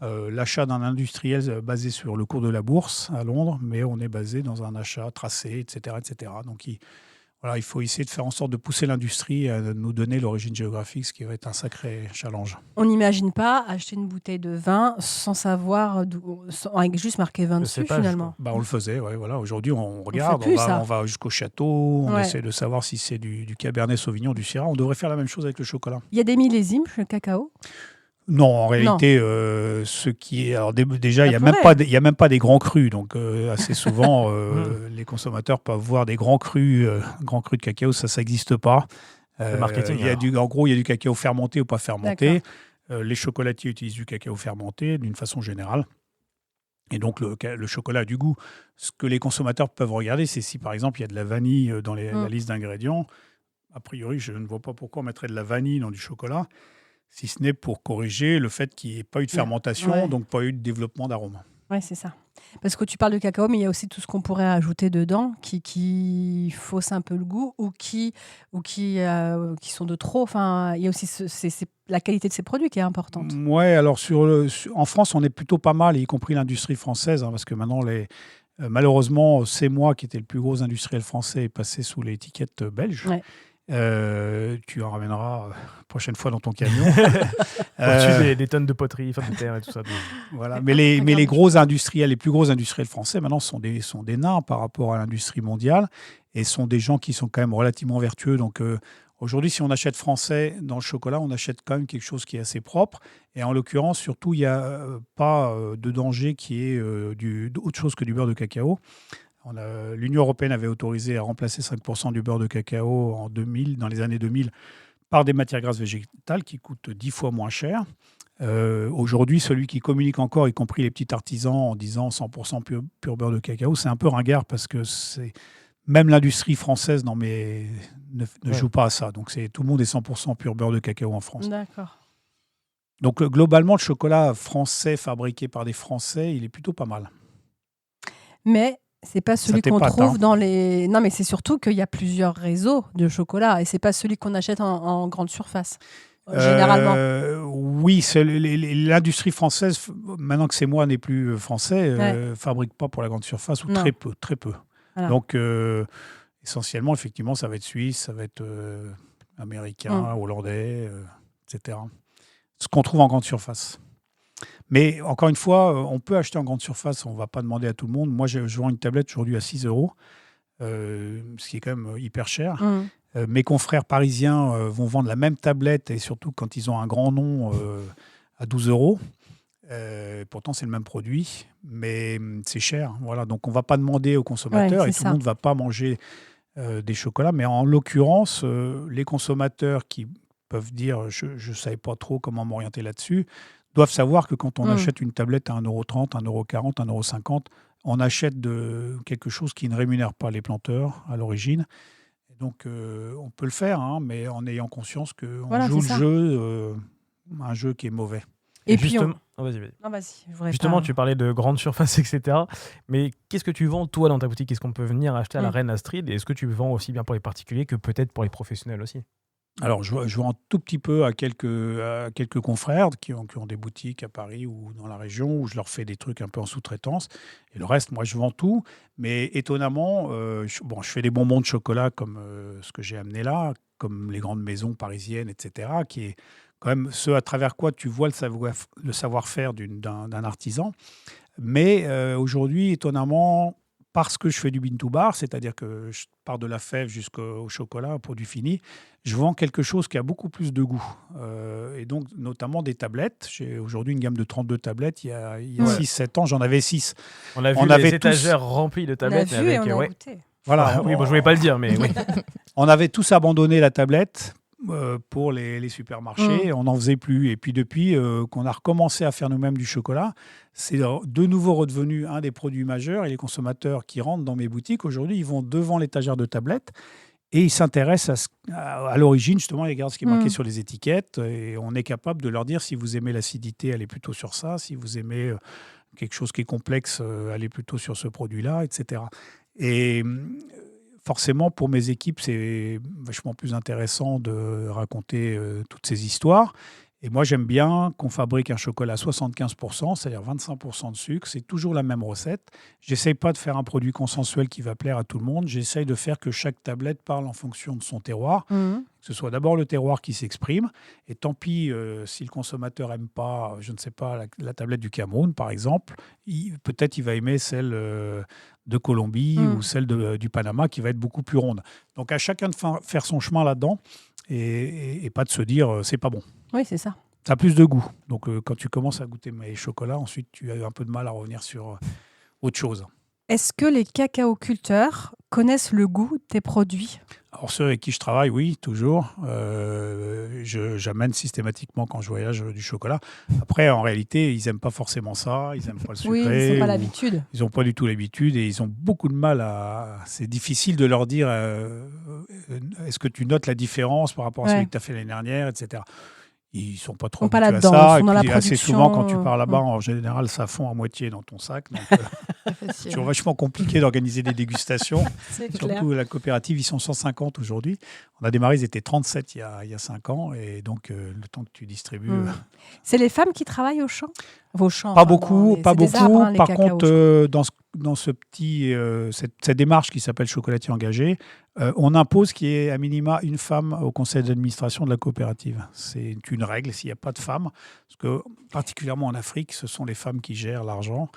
Speaker 4: l'achat d'un industriel basé sur le cours de la bourse à Londres, mais on est basé dans un achat tracé, etc. etc. Donc il faut essayer de faire en sorte de pousser l'industrie à nous donner l'origine géographique, ce qui va être un sacré challenge.
Speaker 5: On n'imagine pas acheter une bouteille de vin sans savoir, avec juste marqué vin dessus finalement.
Speaker 4: On le faisait, voilà. Aujourd'hui on regarde,
Speaker 5: plus,
Speaker 4: on va jusqu'au château, on essaie de savoir si c'est du Cabernet Sauvignon, du Syrah. On devrait faire la même chose avec le chocolat.
Speaker 5: Il y a des millésimes chez le cacao ?
Speaker 4: Non, en réalité, ce qui est... Alors déjà, il n'y a même pas des grands crus. Donc, assez souvent, les consommateurs peuvent voir des grands crus de cacao. Ça n'existe pas.
Speaker 2: Le marketing,
Speaker 4: en gros, il y a du cacao fermenté ou pas fermenté. Les chocolatiers utilisent du cacao fermenté d'une façon générale. Et donc, le chocolat a du goût. Ce que les consommateurs peuvent regarder, c'est si, par exemple, il y a de la vanille dans la liste d'ingrédients. a priori, je ne vois pas pourquoi on mettrait de la vanille dans du chocolat, si ce n'est pour corriger le fait qu'il n'y ait pas eu de fermentation,
Speaker 5: Ouais.
Speaker 4: donc pas eu de développement d'arôme.
Speaker 5: Oui, c'est ça. Parce que tu parles de cacao, mais il y a aussi tout ce qu'on pourrait ajouter dedans qui fausse un peu le goût ou qui sont de trop. Enfin, il y a aussi c'est la qualité de ces produits qui est importante.
Speaker 4: Ouais, alors en France, on est plutôt pas mal, y compris l'industrie française, hein, parce que maintenant, malheureusement, c'est moi qui était le plus gros industriel français est passé sous l'étiquette belge.
Speaker 5: Ouais.
Speaker 4: Tu en ramèneras prochaine fois dans ton camion.
Speaker 2: Au-dessus des tonnes de poterie, enfin de terre et tout ça.
Speaker 4: Voilà. Mais les gros industriels, les plus gros industriels français, maintenant, sont des nains par rapport à l'industrie mondiale et sont des gens qui sont quand même relativement vertueux. Donc, aujourd'hui, si on achète français dans le chocolat, on achète quand même quelque chose qui est assez propre. Et en l'occurrence, surtout, il n'y a pas de danger qui est autre chose que du beurre de cacao. L'Union européenne avait autorisé à remplacer 5% du beurre de cacao en 2000, dans les années 2000 par des matières grasses végétales qui coûtent 10 fois moins cher. Aujourd'hui, celui qui communique encore, y compris les petits artisans, en disant 100% pur beurre de cacao, c'est un peu ringard parce que même l'industrie française ne joue pas à ça. Donc tout le monde est 100% pur beurre de cacao en France.
Speaker 5: D'accord.
Speaker 4: Donc globalement, le chocolat français fabriqué par des Français, il est plutôt pas mal.
Speaker 5: Mais c'est pas celui qu'on
Speaker 4: t'épate,
Speaker 5: trouve
Speaker 4: hein.
Speaker 5: dans les. Non, mais c'est surtout qu'il y a plusieurs réseaux de chocolat et c'est pas celui qu'on achète en grande surface. Généralement.
Speaker 4: Oui, l'industrie française, maintenant que c'est moi n'est plus français, fabrique pas pour la grande surface ou
Speaker 5: Non.
Speaker 4: très peu.
Speaker 5: Voilà.
Speaker 4: Donc essentiellement, effectivement, ça va être suisse, ça va être américain, hollandais, etc. Ce qu'on trouve en grande surface. Mais encore une fois, on peut acheter en grande surface, on ne va pas demander à tout le monde. Moi, je vends une tablette aujourd'hui à 6 €, ce qui est quand même hyper cher. Mes confrères parisiens vont vendre la même tablette, et surtout quand ils ont un grand nom, à 12 €. Pourtant, c'est le même produit, mais c'est cher. Voilà. Donc, on ne va pas demander aux consommateurs,
Speaker 5: Ouais,
Speaker 4: et
Speaker 5: c'est
Speaker 4: tout
Speaker 5: ça.
Speaker 4: le monde ne va pas manger des chocolats. Mais en l'occurrence, les consommateurs qui peuvent dire « je ne savais pas trop comment m'orienter là-dessus », doivent savoir que quand on achète une tablette à 1,30 €, 1,40 €, 1,50 €, on achète quelque chose qui ne rémunère pas les planteurs à l'origine. Et donc, on peut le faire, hein, mais en ayant conscience qu'on
Speaker 5: Voilà,
Speaker 4: joue
Speaker 5: c'est ça.
Speaker 4: le jeu, un jeu qui est mauvais.
Speaker 5: Et puis,
Speaker 2: justement, oh, vas-y.
Speaker 5: non, vas-y. Je voudrais
Speaker 2: Justement,
Speaker 5: pas-
Speaker 2: tu parlais de grandes surfaces, etc. Mais qu'est-ce que tu vends, toi, dans ta boutique? Qu'est-ce qu'on peut venir acheter à la Reine Astrid? Et est-ce que tu vends aussi bien pour les particuliers que peut-être pour les professionnels aussi?
Speaker 4: Alors, je vends un tout petit peu à quelques confrères qui ont des boutiques à Paris ou dans la région, où je leur fais des trucs un peu en sous-traitance. Et le reste, moi, je vends tout. Mais étonnamment, je fais des bonbons de chocolat comme ce que j'ai amené là, comme les grandes maisons parisiennes, etc., qui est quand même ce à travers quoi tu vois le savoir-faire d'un artisan. Mais aujourd'hui, étonnamment, parce que je fais du bean to bar, c'est-à-dire que je pars de la fève jusqu'au chocolat, un produit fini, je vends quelque chose qui a beaucoup plus de goût. Et donc, notamment des tablettes. J'ai aujourd'hui une gamme de 32 tablettes. Il y a 6-7 ans, j'en avais 6.
Speaker 2: On a vu
Speaker 4: On
Speaker 2: les
Speaker 4: avait tous-
Speaker 2: étagères remplies de
Speaker 5: On a
Speaker 2: tablettes.
Speaker 5: vu
Speaker 2: avec,
Speaker 5: et on a
Speaker 2: ouais.
Speaker 5: goûté.
Speaker 4: Voilà.
Speaker 2: Oui, bon, je voulais pas le dire, mais oui.
Speaker 4: On avait tous abandonné la tablette pour les supermarchés. On n'en faisait plus. Et puis depuis qu'on a recommencé à faire nous-mêmes du chocolat, c'est de nouveau redevenu un des produits majeurs. Et les consommateurs qui rentrent dans mes boutiques, aujourd'hui, ils vont devant l'étagère de tablettes et ils s'intéressent à l'origine. Justement, ils regardent ce qui est marqué sur les étiquettes. Et on est capable de leur dire si vous aimez l'acidité, allez plutôt sur ça. Si vous aimez quelque chose qui est complexe, allez plutôt sur ce produit-là, etc. Et forcément, pour mes équipes, c'est vachement plus intéressant de raconter toutes ces histoires. Et moi, j'aime bien qu'on fabrique un chocolat à 75%, c'est-à-dire 25% de sucre. C'est toujours la même recette. J'essaye pas de faire un produit consensuel qui va plaire à tout le monde. J'essaye de faire que chaque tablette parle en fonction de son terroir. Que ce soit d'abord le terroir qui s'exprime. Et tant pis si le consommateur aime pas, je ne sais pas, la tablette du Cameroun, par exemple. Peut-être il va aimer celle de Colombie ou celle du Panama qui va être beaucoup plus ronde. Donc à chacun de faire son chemin là-dedans et pas de se dire c'est pas bon.
Speaker 5: Oui, c'est ça.
Speaker 4: Ça a plus de goût. Donc quand tu commences à goûter mes chocolats, ensuite tu as un peu de mal à revenir sur autre chose.
Speaker 5: Est-ce que les cacaoculteurs connaissent le goût de tes produits?
Speaker 4: Alors ceux avec qui je travaille, oui, toujours. J'amène systématiquement quand je voyage du chocolat. Après, en réalité, ils n'aiment pas forcément ça, ils n'aiment pas le sucré.
Speaker 5: Oui, ils n'ont pas
Speaker 4: ou-
Speaker 5: l'habitude.
Speaker 4: Ils n'ont pas du tout l'habitude et ils ont beaucoup de mal C'est difficile de leur dire est-ce que tu notes la différence par rapport à celui
Speaker 5: Ouais.
Speaker 4: que tu as fait l'année dernière, etc. Ils ne sont pas trop
Speaker 5: Ils sont pas
Speaker 4: habitués à
Speaker 5: là-dedans,
Speaker 4: ça.
Speaker 5: ils sont
Speaker 4: Et
Speaker 5: dans la
Speaker 4: puis, assez
Speaker 5: production,
Speaker 4: souvent, quand tu pars
Speaker 5: ouais.
Speaker 4: là-bas, en général, ça fond à moitié dans ton sac. Donc,
Speaker 3: C'est
Speaker 4: c'est
Speaker 3: facile.
Speaker 4: toujours vachement compliqué d'organiser des dégustations.
Speaker 5: C'est clair.
Speaker 4: Surtout la coopérative, ils sont 150 aujourd'hui. On a démarré, ils étaient 37 il y a 5 ans. Et donc, le temps que tu distribues.
Speaker 5: C'est les femmes qui travaillent au champ Vos champs.
Speaker 4: Pas
Speaker 5: enfin,
Speaker 4: beaucoup,
Speaker 5: c'est
Speaker 4: pas
Speaker 5: des
Speaker 4: beaucoup.
Speaker 5: arbres, hein, les
Speaker 4: Par
Speaker 5: cacaos,
Speaker 4: contre,
Speaker 5: je
Speaker 4: dans cette démarche qui s'appelle Chocolatier engagé, on impose qu'il y ait à minima une femme au conseil d'administration de la coopérative. C'est une règle s'il n'y a pas de femme, parce que particulièrement en Afrique, ce sont les femmes qui gèrent l'argent.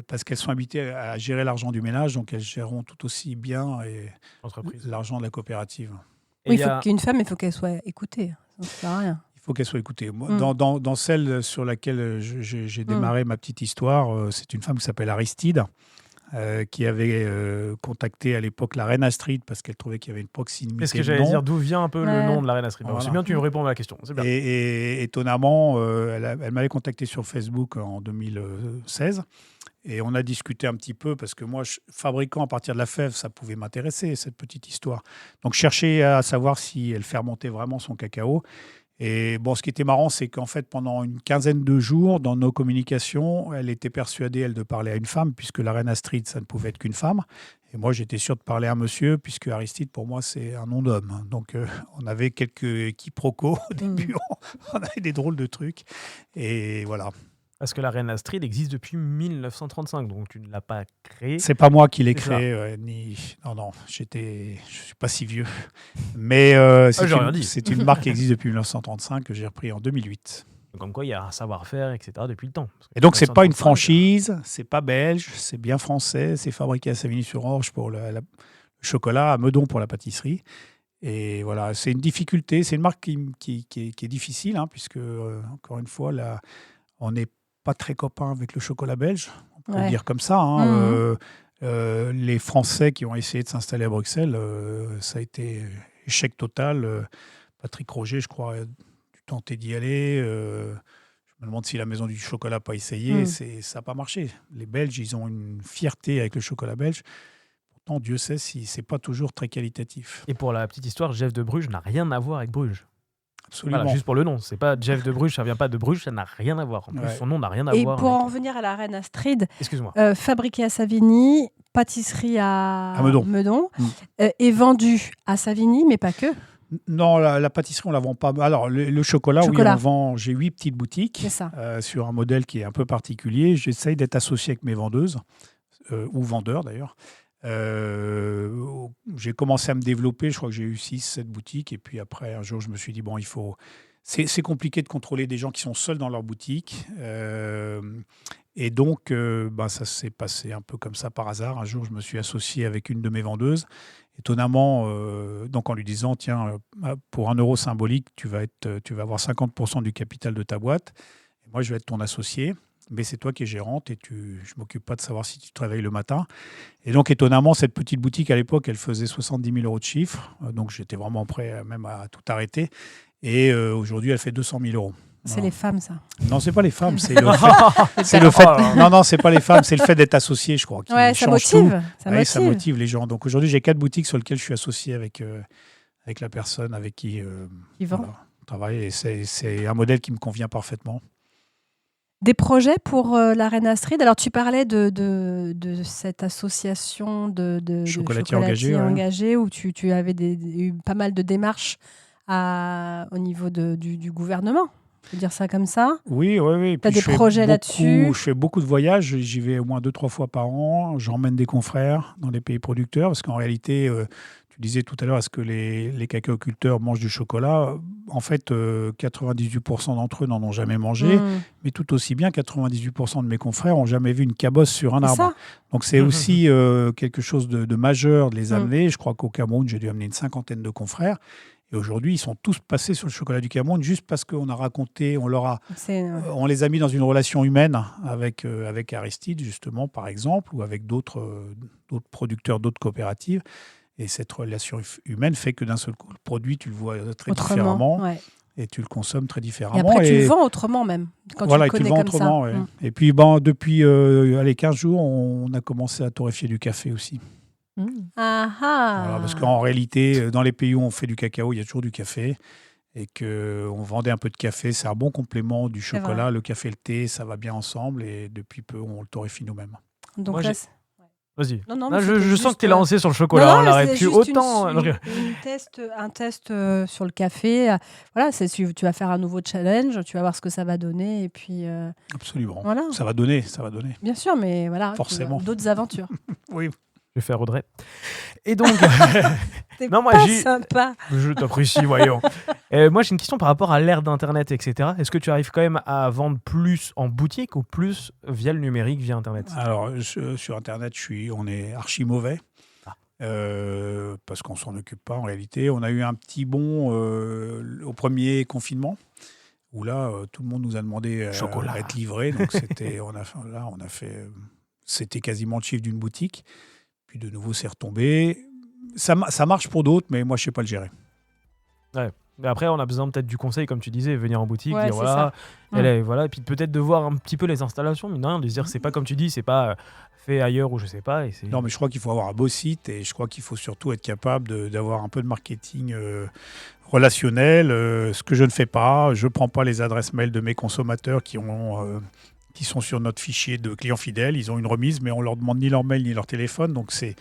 Speaker 4: Parce qu'elles sont habituées à gérer l'argent du ménage, donc elles géreront tout aussi bien
Speaker 2: Entreprise.
Speaker 4: l'argent de la coopérative.
Speaker 2: Et
Speaker 5: Oui,
Speaker 2: il y
Speaker 5: il faut
Speaker 2: a-
Speaker 5: qu'une femme, il faut qu'elle soit écoutée. Ça ne sert à rien.
Speaker 4: Il faut qu'elle soit écoutée. Moi,
Speaker 5: Mm.
Speaker 4: dans celle sur laquelle j'ai démarré ma petite histoire, c'est une femme qui s'appelle Aristide, qui avait contacté à l'époque la reine Astrid parce qu'elle trouvait qu'il y avait une proximité.
Speaker 2: Qu'est-ce que
Speaker 4: de
Speaker 2: j'allais
Speaker 4: nom.
Speaker 2: dire? D'où vient un peu le
Speaker 5: Ouais.
Speaker 2: nom de la reine Astrid? Bon,
Speaker 4: Voilà.
Speaker 2: c'est bien, tu me réponds à la question. C'est bien.
Speaker 4: Et étonnamment, elle m'avait contacté sur Facebook en 2016. Et on a discuté un petit peu parce que moi, fabriquant à partir de la fève, ça pouvait m'intéresser, cette petite histoire. Donc, je cherchais à savoir si elle fermentait vraiment son cacao. Et bon, ce qui était marrant, c'est qu'en fait, pendant une quinzaine de jours, dans nos communications, elle était persuadée, elle, de parler à une femme, puisque la reine Astrid, ça ne pouvait être qu'une femme. Et moi, j'étais sûr de parler à un monsieur, puisque Aristide, pour moi, c'est un nom d'homme. Donc, on avait quelques quiproquos au début. On avait des drôles de trucs. Et voilà.
Speaker 2: Parce que la reine Astrid existe depuis 1935, donc tu ne l'as pas créée.
Speaker 4: C'est pas moi qui l'ai
Speaker 2: C'est ça.
Speaker 4: créé, non, je suis pas si vieux. Mais
Speaker 2: j'ai rien dit.
Speaker 4: c'est une marque qui existe depuis 1935 que j'ai repris en 2008.
Speaker 2: Comme quoi, il y a un savoir-faire, etc. depuis le temps. Parce que
Speaker 4: Et donc c'est pas une
Speaker 2: 1935,
Speaker 4: franchise, c'est pas belge, c'est bien français, c'est fabriqué à Savigny-sur-Orge pour le chocolat, à Meudon pour la pâtisserie. Et voilà, c'est une difficulté, c'est une marque qui est difficile, hein, puisque encore une fois, là, on n'est pas très copains avec le chocolat belge, on peut le
Speaker 5: Ouais.
Speaker 4: dire comme ça. Hein.
Speaker 5: Mhm.
Speaker 4: Les Français qui ont essayé de s'installer à Bruxelles, ça a été échec total. Patrick Roger, je crois, a dû tenter d'y aller. Je me demande si la Maison du Chocolat n'a pas essayé. Ça n'a pas marché. Les Belges, ils ont une fierté avec le chocolat belge. Pourtant, Dieu sait si ce n'est pas toujours très qualitatif.
Speaker 2: Et pour la petite histoire, Jeff de Bruges n'a rien à voir avec Bruges.
Speaker 4: Absolument.
Speaker 2: Voilà, juste pour le nom. C'est pas Jeff de Bruges, ça vient pas de Bruges, ça n'a rien à voir. En plus,
Speaker 4: Ouais.
Speaker 2: son nom n'a rien à
Speaker 5: Et
Speaker 2: voir.
Speaker 5: pour
Speaker 2: avec-
Speaker 5: en revenir à la reine Astrid,
Speaker 2: Excuse-moi.
Speaker 5: fabriquée à Savigny, pâtisserie à
Speaker 4: Meudon.
Speaker 5: et vendue à Savigny, mais pas que.
Speaker 4: Non, la pâtisserie, on ne la vend pas. Alors, le chocolat,
Speaker 5: Chocolat.
Speaker 4: oui, on vend. J'ai 8 petites boutiques
Speaker 5: C'est ça.
Speaker 4: sur un modèle qui est un peu particulier. J'essaye d'être associé avec mes vendeuses, ou vendeurs d'ailleurs. J'ai commencé à me développer. Je crois que j'ai eu 6-7 boutiques. Et puis après, un jour, je me suis dit, bon, il faut. C'est compliqué de contrôler des gens qui sont seuls dans leur boutique. Et donc, ça s'est passé un peu comme ça par hasard. Un jour, je me suis associé avec une de mes vendeuses. Étonnamment, donc en lui disant, tiens, pour 1 euro symbolique, tu vas avoir 50% du capital de ta boîte. Et moi, je vais être ton associé. Mais c'est toi qui es gérante et je ne m'occupe pas de savoir si tu te réveilles le matin. Et donc, étonnamment, cette petite boutique, à l'époque, elle faisait 70 000 euros de chiffre. Donc, j'étais vraiment prêt même à tout arrêter. Et aujourd'hui, elle fait 200 000 euros.
Speaker 5: C'est
Speaker 4: Voilà.
Speaker 5: les femmes, ça.
Speaker 4: Non, c'est pas les femmes, c'est le fait. C'est le fait. Non, c'est pas les femmes, c'est le fait d'être associé, je crois. Qui
Speaker 5: Ouais, ça
Speaker 4: change
Speaker 5: motive.
Speaker 4: tout.
Speaker 5: Ça
Speaker 4: Oui, ça
Speaker 5: motive.
Speaker 4: motive les gens. Donc aujourd'hui, j'ai 4 boutiques sur lesquelles je suis associé avec la personne avec qui
Speaker 5: Qui vend.
Speaker 4: on travaille. Et c'est un modèle qui me convient parfaitement.
Speaker 5: Des projets pour la reine Astrid. Alors, tu parlais de cette association de
Speaker 4: Chocolatiers engagés, ouais.
Speaker 5: engagés où tu avais eu pas mal de démarches au niveau du gouvernement. Je peux dire ça comme ça.
Speaker 4: Oui.
Speaker 5: T'as
Speaker 4: Puis
Speaker 5: des
Speaker 4: je fais
Speaker 5: projets
Speaker 4: beaucoup-
Speaker 5: là-dessus.
Speaker 4: Je fais beaucoup de voyages. J'y vais au moins 2-3 fois par an. J'emmène des confrères dans les pays producteurs parce qu'en réalité, tu disais tout à l'heure, est-ce que les cacaoculteurs mangent du chocolat? En fait, 98% d'entre eux n'en ont jamais mangé.
Speaker 5: Mmh.
Speaker 4: Mais tout aussi bien, 98% de mes confrères n'ont jamais vu une cabosse sur un
Speaker 5: C'est
Speaker 4: arbre.
Speaker 5: ça.
Speaker 4: Donc c'est aussi quelque chose de majeur de les
Speaker 5: Mm.
Speaker 4: amener. Je crois qu'au Cameroun, j'ai dû amener une 50aine de confrères. Et aujourd'hui, ils sont tous passés sur le chocolat du Cameroun juste parce qu'on a raconté, on les a mis dans une relation humaine avec Aristide, justement, par exemple, ou avec d'autres producteurs, d'autres coopératives. Et cette relation humaine fait que d'un seul coup, le produit, tu le vois très
Speaker 5: Autrement.
Speaker 4: différemment
Speaker 5: Ouais.
Speaker 4: et tu le consommes très
Speaker 5: Et
Speaker 4: différemment.
Speaker 5: après, tu le vends autrement même. Quand
Speaker 4: Voilà, et
Speaker 5: tu
Speaker 4: tu
Speaker 5: le
Speaker 4: le
Speaker 5: connais
Speaker 4: vends
Speaker 5: comme
Speaker 4: autrement.
Speaker 5: ça.
Speaker 4: Ouais.
Speaker 5: Mm.
Speaker 4: Et puis, depuis 15 jours, on a commencé à torréfier du café aussi.
Speaker 5: Ah ah.
Speaker 4: Voilà, parce qu'en réalité, dans les pays où on fait du cacao, il y a toujours du café. Et qu'on vendait un peu de café, c'est un bon complément du
Speaker 5: C'est
Speaker 4: chocolat.
Speaker 5: vrai.
Speaker 4: Le café et le thé, ça va bien ensemble. Et depuis peu, on le torréfie nous-mêmes.
Speaker 5: Donc
Speaker 2: Moi,
Speaker 5: là,
Speaker 2: j'ai-
Speaker 5: c'est-
Speaker 2: Vas-y.
Speaker 5: non,
Speaker 2: Là,
Speaker 5: mais
Speaker 2: je
Speaker 5: c'était
Speaker 2: sens que
Speaker 5: juste,
Speaker 2: tu es lancé sur le chocolat.
Speaker 5: Non,
Speaker 2: On
Speaker 5: mais
Speaker 2: aurait
Speaker 5: c'est
Speaker 2: pu
Speaker 5: juste
Speaker 2: autant.
Speaker 5: un test sur le café. Voilà, tu vas faire un nouveau challenge, tu vas voir ce que ça va donner. Et puis,
Speaker 4: Absolument.
Speaker 5: voilà.
Speaker 4: Ça va donner.
Speaker 5: Bien sûr, mais voilà.
Speaker 4: Forcément.
Speaker 5: D'autres aventures.
Speaker 4: Oui.
Speaker 2: Je vais faire Audrey. Et donc,
Speaker 5: T'es
Speaker 2: Non, moi,
Speaker 5: pas
Speaker 2: j'ai-
Speaker 5: sympa.
Speaker 2: je t'apprécie, voyons. Moi, j'ai une question par rapport à l'ère d'Internet, etc. Est-ce que tu arrives quand même à vendre plus en boutique ou plus via le numérique, via Internet?
Speaker 4: Alors, sur Internet, on est archi mauvais.
Speaker 2: Ah.
Speaker 4: Parce qu'on s'en occupe pas en réalité. On a eu un petit bond au premier confinement où là, tout le monde nous a demandé
Speaker 2: Chocolat.
Speaker 4: à être livré. Donc c'était quasiment le chiffre d'une boutique. Puis de nouveau, c'est retombé. Ça marche pour d'autres, mais moi, je sais pas le gérer.
Speaker 2: Mais après, on a besoin peut-être du conseil, comme tu disais, venir en boutique,
Speaker 5: Ouais,
Speaker 2: dire
Speaker 5: c'est
Speaker 2: voilà,
Speaker 5: ça.
Speaker 2: voilà, et puis peut-être de voir un petit peu les installations, mais non, de se dire c'est pas comme tu dis, c'est pas fait ailleurs ou je sais pas. Et c'est...
Speaker 4: Non, mais je crois qu'il faut avoir un beau site et je crois qu'il faut surtout être capable d'avoir un peu de marketing relationnel, ce que je ne fais pas. Je ne prends pas les adresses mail de mes consommateurs qui sont sur notre fichier de clients fidèles. Ils ont une remise, mais on leur demande ni leur mail ni leur téléphone. Donc, c'est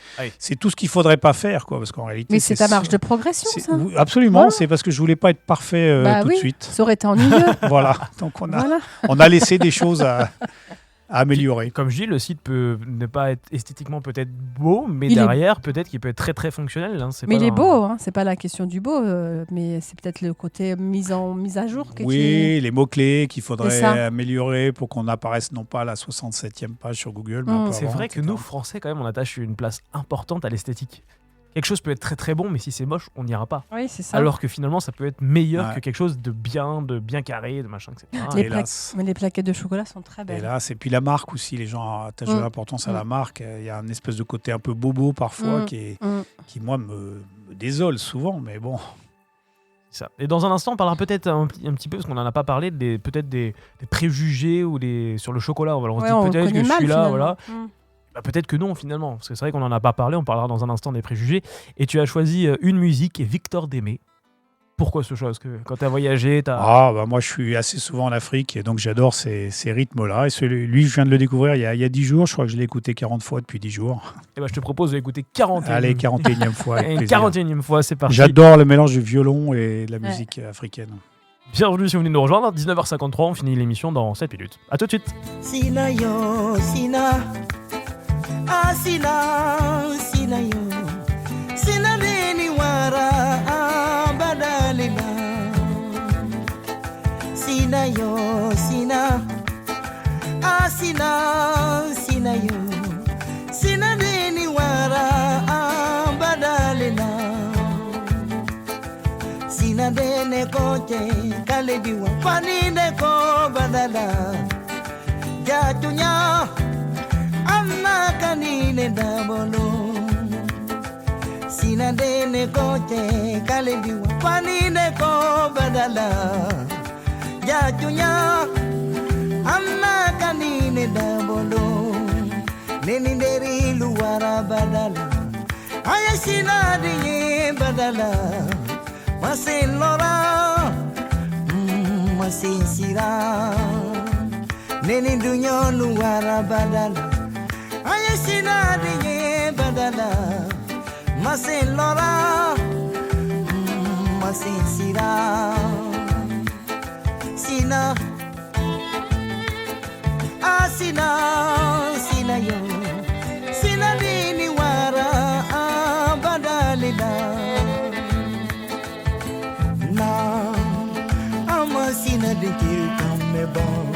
Speaker 4: tout ce qu'il ne faudrait pas faire, quoi, parce qu'en réalité...
Speaker 5: Mais c'est ta marge de progression, ça.
Speaker 4: Oui, absolument,
Speaker 5: Voilà.
Speaker 4: c'est parce que je ne voulais pas être parfait
Speaker 5: Bah
Speaker 4: tout
Speaker 5: oui,
Speaker 4: de suite.
Speaker 5: ça aurait été ennuyeux.
Speaker 4: Voilà, donc on
Speaker 5: Voilà.
Speaker 4: a laissé des choses à améliorer.
Speaker 2: Comme je dis, le site peut ne pas être esthétiquement peut-être beau, mais
Speaker 5: Il est-
Speaker 2: derrière, peut-être qu'il peut être très très fonctionnel. Hein, c'est
Speaker 5: Mais
Speaker 2: pas
Speaker 5: il est
Speaker 2: un-
Speaker 5: beau, hein. C'est pas la question du beau, mais c'est peut-être le côté mise à jour.
Speaker 4: Oui, les mots-clés qu'il faudrait
Speaker 5: C'est ça.
Speaker 4: améliorer pour qu'on apparaisse non pas à la 67e page sur Google, mais un peu
Speaker 2: C'est
Speaker 4: avant,
Speaker 2: vrai que
Speaker 4: etc.
Speaker 2: nous, Français, quand même, on attache une place importante à l'esthétique. Quelque chose peut être très très bon, mais si c'est moche, on n'ira pas.
Speaker 5: Oui, c'est ça.
Speaker 2: Alors que finalement, ça peut être meilleur
Speaker 4: Ouais.
Speaker 2: que quelque chose de bien carré, de machin, etc.
Speaker 5: Les
Speaker 4: hélas.
Speaker 5: Mais les plaquettes de chocolat sont très belles.
Speaker 4: Hélas, et puis la marque aussi, les gens attachent de l'importance à la marque. Il y a un espèce de côté un peu bobo parfois qui, moi, me désole souvent, mais bon.
Speaker 2: Ça. Et dans un instant, on parlera peut-être un petit peu, parce qu'on n'en a pas parlé, peut-être des préjugés ou sur le chocolat. On
Speaker 5: Ouais,
Speaker 2: se
Speaker 5: on
Speaker 2: dit
Speaker 5: le
Speaker 2: peut-être que
Speaker 5: connaît mal,
Speaker 2: celui-là,
Speaker 5: finalement.
Speaker 2: voilà. Bah, peut-être que non, finalement. Parce que c'est vrai qu'on n'en a pas parlé, on parlera dans un instant des préjugés. Et tu as choisi une musique, Victor Démé. Pourquoi ce choix? Parce que quand tu as voyagé,
Speaker 4: Moi, je suis assez souvent en Afrique, et donc j'adore ces rythmes-là. Et lui, je viens de le découvrir il y a 10 jours. Je crois que je l'ai écouté 40 fois depuis 10 jours.
Speaker 2: Et je te propose d'écouter 41.
Speaker 4: Allez, 41e fois. Avec
Speaker 2: Une
Speaker 4: plaisir.
Speaker 2: 41e fois, c'est parti.
Speaker 4: J'adore le mélange du violon et de la musique africaine.
Speaker 2: Bienvenue si vous venez nous rejoindre. 19h53, on finit l'émission dans 7 minutes. A tout de suite.
Speaker 8: Sina yo, sina. Ah, sina, sina yo. Sina beni wara, ah, badalina. Sina yo, sina. Ah, sina, sina yo. Sina beni wara, ah, badalina. Sina dene koche, kale diwa, panine ko badala. Jatunya, amma kanine dabolo. Sina dene koche, kale diwa, panine ko badala. Jatunya, amma kanine dabolo. Neni deri luara badala. Aya sina dinye badala. Masin lora, masin sira. Neni dunya luara badala. Aya sina dinye badala. Masin lora, masin sira. Sina, ah sina, sina yo. Sina dini wara, ah badalina. Ama sina de kiru kame bon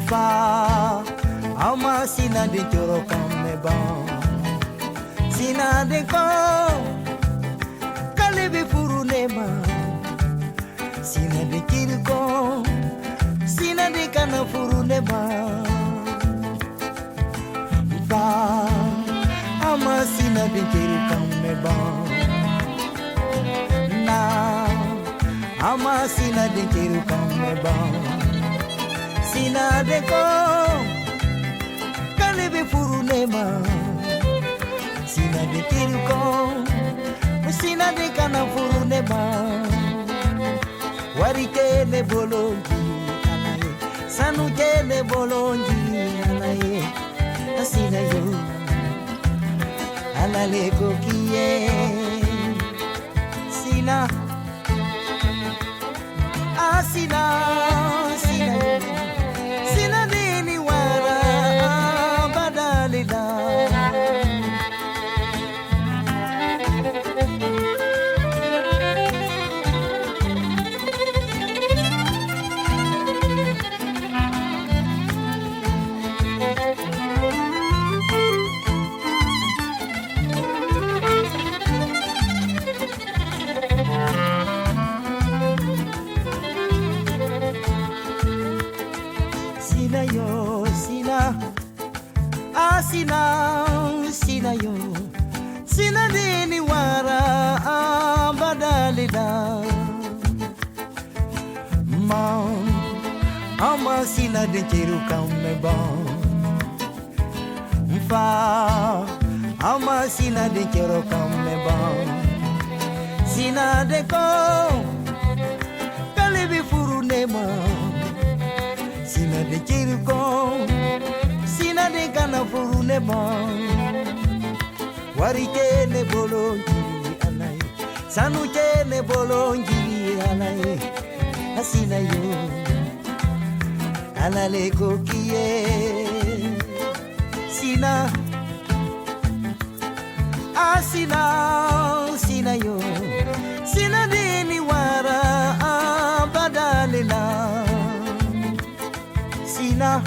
Speaker 8: Fa ama sina de choro kame bon Sina de ko Kalebe furu nema Sina de kiru ko Sina de kana furu nema Fa ama sina dinkiru kamme bon na ama sina dinkiru kamme bon sina de ko kale be furu nema sina dinkiru ko sina de kana furu nema warike ne bolonji anaye sanuje ne bolonji anaye asina yo alale kokiye sina asina sina yo sina dini wara badalida Sina yo, sina, sina, sina yo, sina dini wara badalida. Ama sina dinkiru kamme bon. Mfa, ama sina dinkiru kamme bon. Sina deko, kalibi furu nema. Sina de chiruko, sina de kana furu nema. Warike ne bolonji alai, sanuche ne bolonji alai. Asina yo, alale kokiye. Sina, asina, sina yo, sina dini wara badalina. Sina,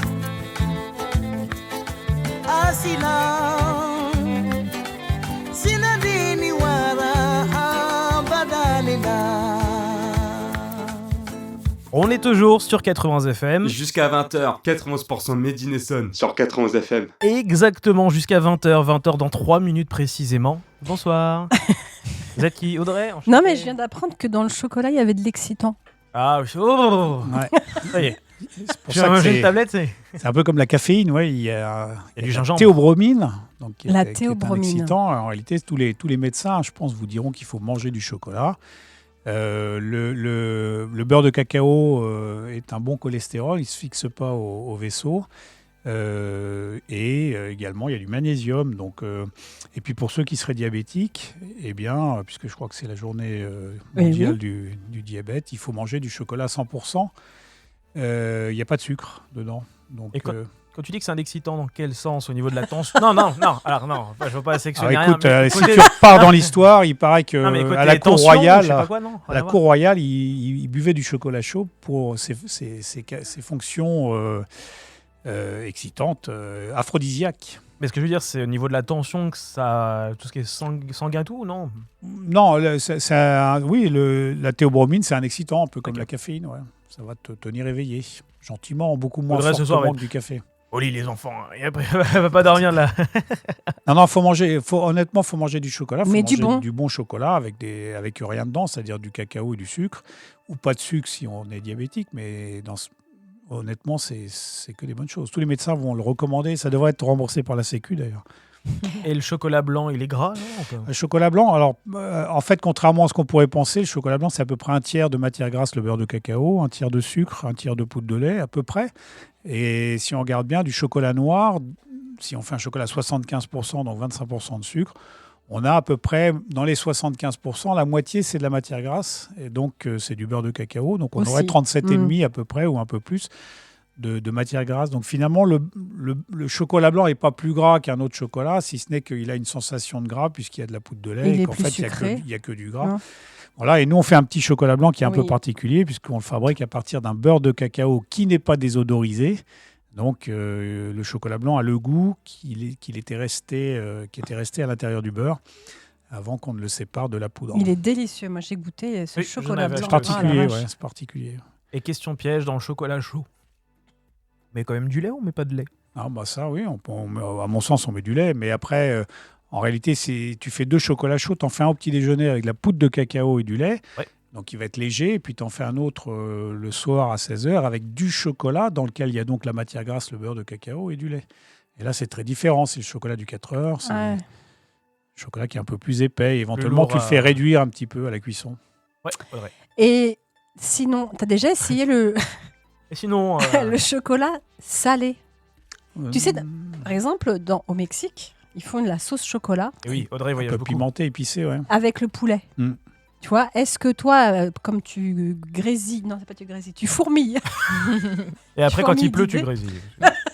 Speaker 8: sina, sina dini wara badalina.
Speaker 2: On est toujours sur 80 FM.
Speaker 1: Jusqu'à 20h, 91% Made in Essonne sur 91 FM.
Speaker 2: Exactement, jusqu'à 20h. 20h dans 3 minutes précisément. Bonsoir. Vous êtes qui, Audrey?
Speaker 5: Non,
Speaker 2: Enchantée.
Speaker 5: mais je viens d'apprendre que dans le chocolat, il y avait de l'excitant.
Speaker 2: Ah, oh,
Speaker 4: Ouais.
Speaker 2: ça y est.
Speaker 4: C'est pour
Speaker 2: J'ai
Speaker 4: ça que
Speaker 2: mangé une
Speaker 4: c'est
Speaker 2: tablette, c'est...
Speaker 4: c'est un peu comme la caféine, ouais. Il y a
Speaker 2: du
Speaker 4: la
Speaker 2: gingembre.
Speaker 4: théobromine, donc qui est-
Speaker 5: La
Speaker 4: qui est un
Speaker 5: théobromine.
Speaker 4: excitant. En réalité, tous les médecins, je pense, vous diront qu'il faut manger du chocolat. Le beurre de cacao est un bon cholestérol, il ne se fixe pas au vaisseau. Également, il y a du magnésium. Donc, et puis pour ceux qui seraient diabétiques, eh bien, puisque je crois que c'est la journée mondiale du diabète, il faut manger du chocolat à 100%. Il n'y a pas de sucre dedans. Donc,
Speaker 2: Et Quand tu dis que c'est un excitant, dans quel sens? Au niveau de la tension? Non, alors non, je veux pas sectionner
Speaker 4: alors, écoute,
Speaker 2: rien. mais
Speaker 4: si
Speaker 2: côté-
Speaker 4: tu repars dans l'histoire, il paraît que
Speaker 2: Non, mais côté
Speaker 4: à la cour
Speaker 2: tension, je sais
Speaker 4: royale,
Speaker 2: pas quoi, non, rien
Speaker 4: à la
Speaker 2: à voir.
Speaker 4: cour royale, il buvait du chocolat chaud pour ses fonctions excitantes, aphrodisiaques.
Speaker 2: Mais ce que je veux dire, c'est au niveau de la tension que ça... Tout ce qui est sanguin et tout, non?
Speaker 4: Non, oui, la théobromine, c'est un excitant, un peu comme
Speaker 2: Ok.
Speaker 4: la caféine. Ouais. Ça va te tenir éveillé, gentiment, beaucoup moins
Speaker 2: Faudrait ce soir,
Speaker 4: fortement
Speaker 2: ouais.
Speaker 4: que du café.
Speaker 2: Au lit, les enfants. Et après, elle va pas dormir là.
Speaker 4: Non, honnêtement, faut manger du chocolat. Faut
Speaker 5: Mais
Speaker 4: manger
Speaker 5: du bon.
Speaker 4: bon chocolat avec rien dedans, c'est-à-dire du cacao et du sucre, ou pas de sucre si on est diabétique, mais honnêtement, c'est que des bonnes choses. Tous les médecins vont le recommander. Ça devrait être remboursé par la Sécu d'ailleurs.
Speaker 2: Et le chocolat blanc, il est gras, non un peu
Speaker 4: Le chocolat blanc, alors en fait, contrairement à ce qu'on pourrait penser, le chocolat blanc, c'est à peu près un tiers de matière grasse, le beurre de cacao, un tiers de sucre, un tiers de poudre de lait, à peu près. Et si on regarde bien, du chocolat noir, si on fait un chocolat à 75%, donc 25% de sucre, on a à peu près, dans les 75%, la moitié, c'est de la matière grasse. Et donc, c'est du beurre de cacao. Donc, on
Speaker 5: Aussi.
Speaker 4: aurait 37,5 à peu près, ou un peu plus, de matière grasse. Donc, finalement, le chocolat blanc n'est pas plus gras qu'un autre chocolat, si ce n'est qu'il a une sensation de gras, puisqu'il y a de la poudre de lait,
Speaker 5: Il
Speaker 4: et
Speaker 5: est
Speaker 4: qu'en
Speaker 5: plus
Speaker 4: fait,
Speaker 5: sucré.
Speaker 4: il n'y a que du gras.
Speaker 5: Non.
Speaker 4: Voilà, et nous, on fait un petit chocolat blanc qui est un peu
Speaker 5: Oui.
Speaker 4: particulier, puisqu'on le fabrique à partir d'un beurre de cacao qui n'est pas désodorisé. Donc, le chocolat blanc a le goût qui était resté à l'intérieur du beurre avant qu'on ne le sépare de la poudre.
Speaker 5: Il est délicieux. Moi, j'ai goûté ce
Speaker 2: Oui, j'en
Speaker 5: chocolat
Speaker 2: avais
Speaker 5: blanc.
Speaker 2: acheté
Speaker 4: C'est
Speaker 2: Ah,
Speaker 4: particulier,
Speaker 5: la vache.
Speaker 4: ouais, c'est particulier.
Speaker 2: Et question piège, dans le chocolat chaud. Mais quand même du lait ou on met pas de lait?
Speaker 4: Ah bah ça, oui, à mon sens, on met du lait, mais après, En réalité, tu fais 2 chocolats chauds, tu en fais un au petit déjeuner avec de la poudre de cacao et du lait.
Speaker 2: Ouais.
Speaker 4: Donc, il va être léger. Et puis, tu en fais un autre le soir à 16h avec du chocolat dans lequel il y a donc la matière grasse, le beurre de cacao et du lait. Et là, c'est très différent. C'est le chocolat du 4 heures. C'est
Speaker 5: Ouais.
Speaker 4: le chocolat qui est un peu plus épais. Et éventuellement,
Speaker 2: lourd,
Speaker 4: tu le fais réduire un petit peu à la cuisson.
Speaker 2: Ouais, faudrait.
Speaker 5: Et sinon, tu as déjà essayé le,
Speaker 2: Et sinon,
Speaker 5: le chocolat salé? Tu sais,
Speaker 4: Euh,
Speaker 5: Par exemple, au Mexique, ils font de la sauce chocolat
Speaker 2: et oui, Audrey
Speaker 4: un
Speaker 2: voyage
Speaker 4: peu
Speaker 2: beaucoup.
Speaker 4: pimenté, épicé, ouais.
Speaker 5: avec le poulet.
Speaker 4: Mm.
Speaker 5: Tu vois, est-ce que toi, comme tu grésilles, non, c'est pas tu grésilles, tu fourmilles.
Speaker 2: Et après, quand il pleut, tu
Speaker 5: d'idées.
Speaker 2: grésilles.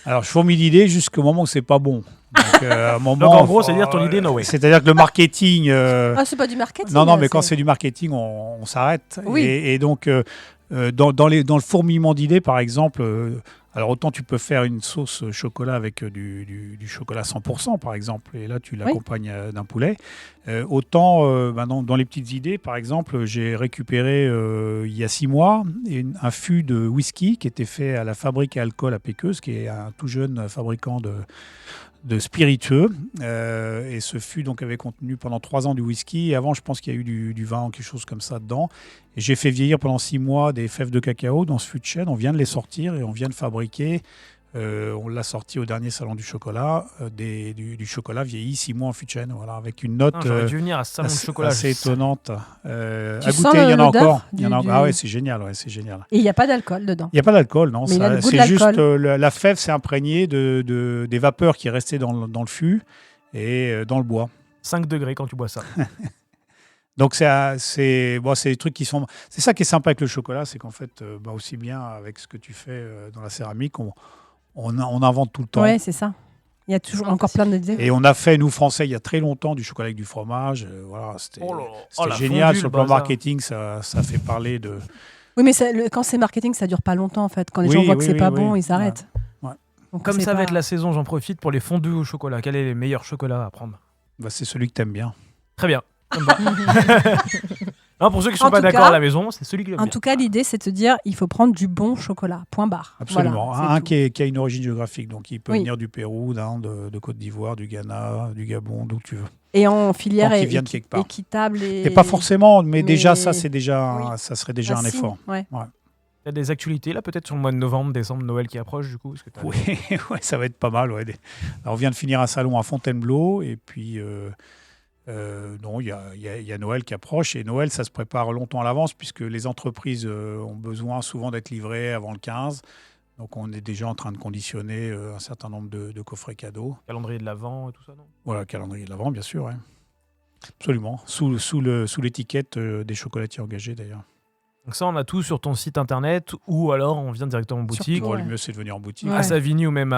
Speaker 4: Alors, je fourmille d'idées jusqu'au moment où c'est pas bon. Donc, à un moment,
Speaker 2: Donc, en gros, c'est-à-dire ton idée, no way.
Speaker 4: C'est-à-dire que le marketing.
Speaker 5: Ah, c'est pas du marketing.
Speaker 4: Non, mais
Speaker 5: c'est-
Speaker 4: quand c'est du marketing, on s'arrête.
Speaker 5: Oui.
Speaker 4: Et donc, dans le fourmillement d'idées, par exemple, alors autant tu peux faire une sauce chocolat avec du chocolat 100%, par exemple, et là tu l'accompagnes d'un poulet. Autant, dans les petites idées, par exemple, j'ai récupéré il y a 6 mois un fût de whisky qui était fait à la fabrique à alcool à Péqueuse, qui est un tout jeune fabricant de spiritueux. Et ce fût donc avait contenu pendant 3 ans du whisky. Et avant, je pense qu'il y a eu du vin ou quelque chose comme ça dedans. Et j'ai fait vieillir pendant 6 mois des fèves de cacao dans ce fût de chêne. On vient de les sortir et on vient de fabriquer. On l'a sorti au dernier salon du chocolat. Du chocolat vieilli 6 mois en fût de chêne. Voilà, avec une note
Speaker 2: Putain, J'aurais dû venir à ce salon de chocolat.
Speaker 4: assez
Speaker 2: je sais.
Speaker 4: étonnante.
Speaker 5: Tu
Speaker 4: À
Speaker 5: sens
Speaker 4: goûter, il y en a
Speaker 5: l'odeur
Speaker 4: encore. Il y en a
Speaker 5: du-
Speaker 4: Ah ouais, c'est génial. Ouais, c'est génial.
Speaker 5: Et il n'y a pas d'alcool dedans.
Speaker 4: Il n'y a pas d'alcool, non.
Speaker 5: Mais il a le goût de
Speaker 4: C'est juste
Speaker 5: l'alcool.
Speaker 4: la fève s'est imprégnée des vapeurs qui restaient dans le fût et dans le bois.
Speaker 2: 5 degrés quand tu bois ça.
Speaker 4: Donc c'est des trucs qui sont. C'est ça qui est sympa avec le chocolat, c'est qu'en fait, aussi bien avec ce que tu fais dans la céramique, on invente tout le temps.
Speaker 5: Ouais, c'est ça. Il y a toujours encore plein d'idées.
Speaker 4: Et on a fait, nous Français, il y a très longtemps, du chocolat avec du fromage. Voilà, c'était
Speaker 2: Oh là là.
Speaker 4: c'était
Speaker 2: Oh, la
Speaker 4: génial.
Speaker 2: fondue,
Speaker 4: Sur
Speaker 2: le
Speaker 4: le plan
Speaker 2: bazar.
Speaker 4: marketing, ça fait parler de.
Speaker 5: Oui, mais quand c'est marketing, ça dure pas longtemps en fait. Quand les
Speaker 4: Oui,
Speaker 5: gens voient que
Speaker 4: oui,
Speaker 5: c'est
Speaker 4: oui,
Speaker 5: pas
Speaker 4: oui.
Speaker 5: bon, ils s'arrêtent.
Speaker 4: Ouais.
Speaker 5: Donc,
Speaker 2: Comme
Speaker 5: c'est
Speaker 2: ça va
Speaker 5: pas-
Speaker 2: être la saison, j'en profite pour les fondues au chocolat. Quel est le meilleur chocolat à prendre?
Speaker 4: C'est celui que tu aimes bien.
Speaker 2: Très bien. Ça me va. Non, pour ceux qui ne sont
Speaker 5: En
Speaker 2: pas
Speaker 5: tout
Speaker 2: d'accord
Speaker 5: cas-
Speaker 2: à la maison, c'est celui que j'aime
Speaker 5: En
Speaker 2: bien.
Speaker 5: tout cas, l'idée, c'est de se dire, il faut prendre du bon chocolat. Point barre.
Speaker 4: Absolument.
Speaker 5: Voilà, c'est
Speaker 4: un
Speaker 5: tout.
Speaker 4: qui a une origine géographique. Donc, il peut
Speaker 5: Oui.
Speaker 4: venir du Pérou, d'Inde, de Côte d'Ivoire, du Ghana, du Gabon, d'où tu veux.
Speaker 5: Et en filière
Speaker 4: Tant qu'il vienne quelque part.
Speaker 5: équitable.
Speaker 4: Et pas forcément, mais déjà, ça,
Speaker 5: mais-
Speaker 4: c'est déjà,
Speaker 5: Oui.
Speaker 4: ça serait déjà un
Speaker 5: signe,
Speaker 4: effort.
Speaker 5: ouais.
Speaker 2: Il y a des actualités là, peut-être sur le mois de novembre, décembre, Noël qui approche du coup. Est-ce que t'as-
Speaker 4: Oui, ouais, ça va être pas mal. Ouais. Alors, on vient de finir un salon à Fontainebleau et puis non, il y a Noël qui approche et Noël, ça se prépare longtemps à l'avance puisque les entreprises ont besoin souvent d'être livrées avant le 15. Donc, on est déjà en train de conditionner un certain nombre de coffrets cadeaux.
Speaker 2: Calendrier de l'Avent et tout ça, non?
Speaker 4: Voilà, calendrier de l'Avent, bien sûr. Ouais. Absolument. Sous l'étiquette des chocolatiers engagés d'ailleurs.
Speaker 2: Donc ça, on a tout sur ton site internet ou alors on vient directement en boutique.
Speaker 5: Surtout,
Speaker 4: Bon,
Speaker 5: ouais.
Speaker 4: le mieux, c'est de venir en boutique.
Speaker 5: Ouais.
Speaker 2: À Savigny ou même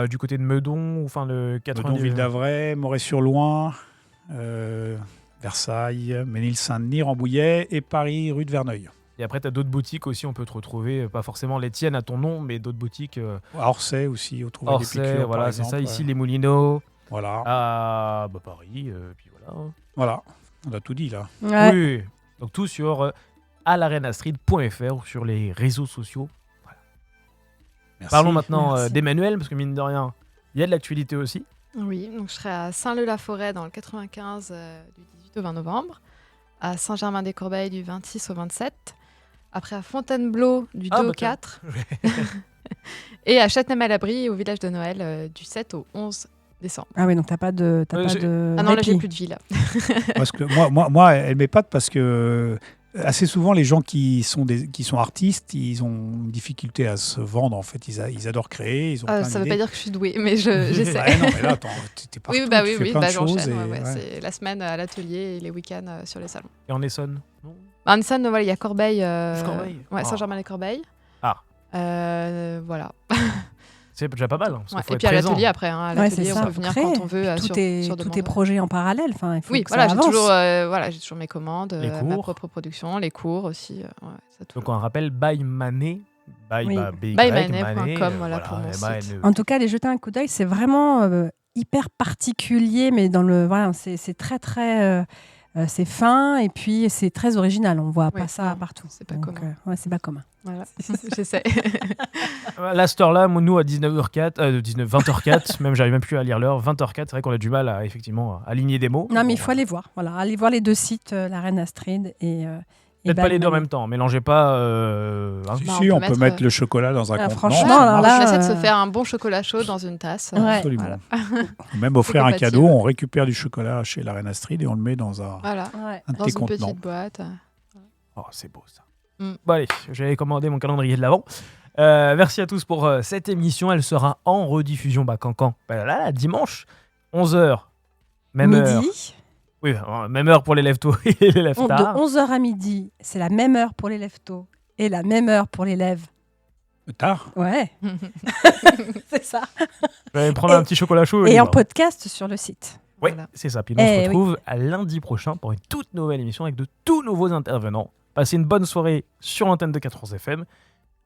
Speaker 2: du côté de Meudon, ou enfin le 90.
Speaker 4: Meudon, Ville d'Avray, Moret-sur-Loing, Versailles, Ménil-Saint-Denis, Rambouillet et Paris, rue de Verneuil.
Speaker 2: Et après, tu as d'autres boutiques aussi, on peut te retrouver, pas forcément les tiennes à ton nom, mais d'autres boutiques.
Speaker 4: À Orsay aussi, au Trouvaille des
Speaker 2: Orsay,
Speaker 4: Piqûres,
Speaker 2: voilà,
Speaker 4: par
Speaker 2: c'est
Speaker 4: exemple.
Speaker 2: ça, ici les Moulineaux,
Speaker 4: Voilà.
Speaker 2: à Paris, puis voilà.
Speaker 4: Voilà, on a tout dit là.
Speaker 5: Ouais.
Speaker 2: Oui, donc tout sur alarenastreet.fr ou sur les réseaux sociaux.
Speaker 4: Merci.
Speaker 2: Parlons maintenant
Speaker 5: Merci.
Speaker 2: d'Emmanuel, parce que mine de rien, il y a de l'actualité aussi.
Speaker 3: Oui, donc je serai à Saint-Leu-la-Forêt dans le 95 du 18 au 20 novembre, à Saint-Germain-des-Corbeilles du 26 au 27, après à Fontainebleau du 2
Speaker 2: Ah,
Speaker 3: au
Speaker 2: bah, tiens.
Speaker 3: 4, et à Châtenay-Malabry au village de Noël du 7 au 11 décembre.
Speaker 5: Ah oui, donc t'as pas de.
Speaker 2: j'ai-
Speaker 3: Ah non, là j'ai
Speaker 5: répit.
Speaker 3: plus de vie là.
Speaker 4: Parce que moi, elle m'épate parce que assez souvent, les gens qui sont artistes, ils ont une difficulté à se vendre. En fait, ils adorent créer. Ils ont plein
Speaker 3: Ça veut
Speaker 4: d'idées.
Speaker 3: pas dire que je suis douée, mais j'essaie.
Speaker 4: Ouais, non, mais là, attends, t'es partout,
Speaker 3: Oui, bah
Speaker 4: tu
Speaker 3: oui,
Speaker 4: fais
Speaker 3: oui,
Speaker 4: plein
Speaker 3: bah
Speaker 4: de choses.
Speaker 3: j'enchaîne.
Speaker 4: et-
Speaker 3: Ouais,
Speaker 4: ouais.
Speaker 3: C'est la semaine à l'atelier et les week-ends sur les salons.
Speaker 2: Et en Essonne, non?
Speaker 3: Bah, en Essonne, voilà, il y a Corbeil.
Speaker 2: Corbeil.
Speaker 3: Ouais,
Speaker 2: Ah.
Speaker 3: Saint-Germain-les-Corbeilles.
Speaker 2: Ah.
Speaker 3: Voilà.
Speaker 2: C'est déjà pas mal. Hein, parce qu'il
Speaker 3: Ouais,
Speaker 2: faut
Speaker 3: et
Speaker 2: être
Speaker 3: puis à
Speaker 2: présent.
Speaker 3: l'atelier après, hein, à
Speaker 5: Ouais,
Speaker 3: l'atelier
Speaker 5: c'est
Speaker 3: on
Speaker 5: ça,
Speaker 3: peut
Speaker 5: faut
Speaker 3: venir
Speaker 5: créer.
Speaker 3: quand on veut
Speaker 5: Tous
Speaker 3: sur
Speaker 5: tes
Speaker 3: demande.
Speaker 5: projets en parallèle. Enfin, il faut
Speaker 3: Oui,
Speaker 5: que
Speaker 3: voilà,
Speaker 5: ça
Speaker 3: j'ai
Speaker 5: avance.
Speaker 3: toujours, j'ai toujours mes commandes,
Speaker 2: Les
Speaker 3: ma
Speaker 2: cours.
Speaker 3: propre production, les cours aussi. Ça, tout.
Speaker 2: Donc on rappelle by Manet. By,
Speaker 5: Oui.
Speaker 2: bah,
Speaker 3: bymanet.com, voilà, pour mon site.
Speaker 5: En tout cas, allez jeter un coup d'œil. C'est vraiment hyper particulier, mais dans le voilà, c'est très très C'est fin et puis c'est très original. On voit
Speaker 3: Oui,
Speaker 5: pas ça
Speaker 3: non,
Speaker 5: partout.
Speaker 3: c'est pas
Speaker 5: Donc,
Speaker 3: commun.
Speaker 5: ouais, c'est pas commun.
Speaker 3: Voilà, j'essaie.
Speaker 2: Là, cette heure-là, nous à 20h04, même j'arrive même plus à lire l'heure, 20h04, c'est vrai qu'on a du mal à effectivement aligner des mots.
Speaker 5: Non, mais il
Speaker 2: Bon,
Speaker 5: faut aller voir. Voilà, allez voir les deux sites, la Reine Astrid et
Speaker 2: peut-être pas les deux en
Speaker 5: Balmain.
Speaker 2: même temps, mélangez pas.
Speaker 4: Si,
Speaker 3: Bah,
Speaker 4: si,
Speaker 3: on
Speaker 4: on
Speaker 3: peut
Speaker 4: peut
Speaker 3: mettre,
Speaker 4: mettre le chocolat dans un
Speaker 5: Ah,
Speaker 4: contenant.
Speaker 5: franchement,
Speaker 4: ça
Speaker 5: alors
Speaker 4: marche.
Speaker 5: là,
Speaker 3: On essaie de se faire un bon chocolat chaud dans une tasse.
Speaker 5: Ouais.
Speaker 4: Absolument.
Speaker 3: Voilà.
Speaker 4: Même offrir un
Speaker 3: compatible.
Speaker 4: cadeau, on récupère du chocolat chez la Reine Astrid et on le met dans un
Speaker 3: Voilà,
Speaker 5: Ouais.
Speaker 4: de
Speaker 3: dans
Speaker 4: tes
Speaker 3: une
Speaker 4: contenants.
Speaker 3: petite boîte.
Speaker 2: Oh, c'est beau ça.
Speaker 3: Mm.
Speaker 2: Bon, allez, j'avais commandé mon calendrier de l'avant. Merci à tous pour cette émission. Elle sera en rediffusion quand là, dimanche, 11h. Même heure.
Speaker 5: Midi.
Speaker 2: Oui, même heure pour les lève-tôt et les
Speaker 5: De
Speaker 2: lève-tard.
Speaker 5: 11h à midi, c'est la même heure pour les lève-tôt et la même heure pour les lève.
Speaker 4: Tard.
Speaker 5: Ouais, c'est ça.
Speaker 2: Je vais prendre
Speaker 5: Et-
Speaker 2: un petit chocolat chaud.
Speaker 5: Et
Speaker 2: on y
Speaker 5: en
Speaker 2: va.
Speaker 5: podcast sur le site.
Speaker 2: Oui,
Speaker 3: Voilà.
Speaker 2: c'est ça. Puis nous, on se
Speaker 5: Eh oui.
Speaker 2: retrouve à lundi prochain pour une toute nouvelle émission avec de tout nouveaux intervenants. Passez une bonne soirée sur l'antenne de 411 FM.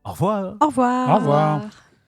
Speaker 2: Au revoir.
Speaker 5: Au revoir.
Speaker 4: Au revoir.